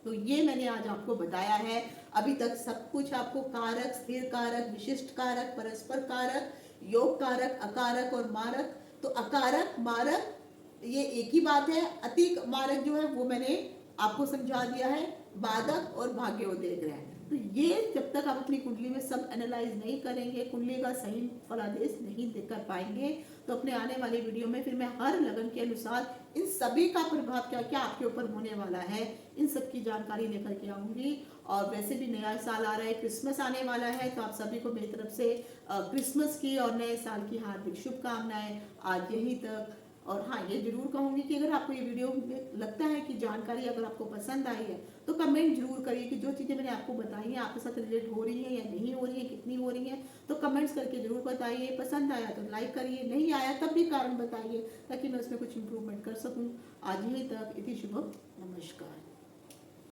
तो ये मैंने आज आपको बताया है। अभी तक सब कुछ आपको कारक, स्थिर कारक, विशिष्ट कारक, परस्पर कारक, योग कारक, अकारक और मारक। तो अकारक, मारक ये एक ही बात है। अतिक मारक जो है वो मैंने आपको समझा दिया है, बाधक और भाग्योदय ग्रह। तो ये जब तक आप अपनी कुंडली में सब एनालाइज नहीं करेंगे, कुंडली का सही फलादेश नहीं कर पाएंगे, तो अपने आने वाली वीडियो में फिर मैं हर लगन के अनुसार इन सभी का प्रभाव क्या क्या आपके ऊपर होने वाला है, इन सब की जानकारी लेकर के आऊंगी। और वैसे भी नया साल आ रहा है, क्रिसमस आने वाला है, तो आप सभी को मेरी तरफ से क्रिसमस की और नए साल की हार्दिक शुभकामनाएं। आज यहीं तक। और हाँ, ये जरूर कहूंगी कि अगर आपको ये वीडियो में लगता है कि जानकारी अगर आपको पसंद आई है तो कमेंट जरूर करिए कि जो चीज़ें मैंने आपको बताई हैं आपके साथ रिलेट हो रही हैं या नहीं हो रही हैं, कितनी हो रही हैं। तो कमेंट्स करके जरूर बताइए। पसंद आया तो लाइक करिए, नहीं आया तब भी कारण बताइए ताकि मैं उसमें कुछ इम्प्रूवमेंट कर सकूँ। आज यहीं तक। इति शुभम। नमस्कार।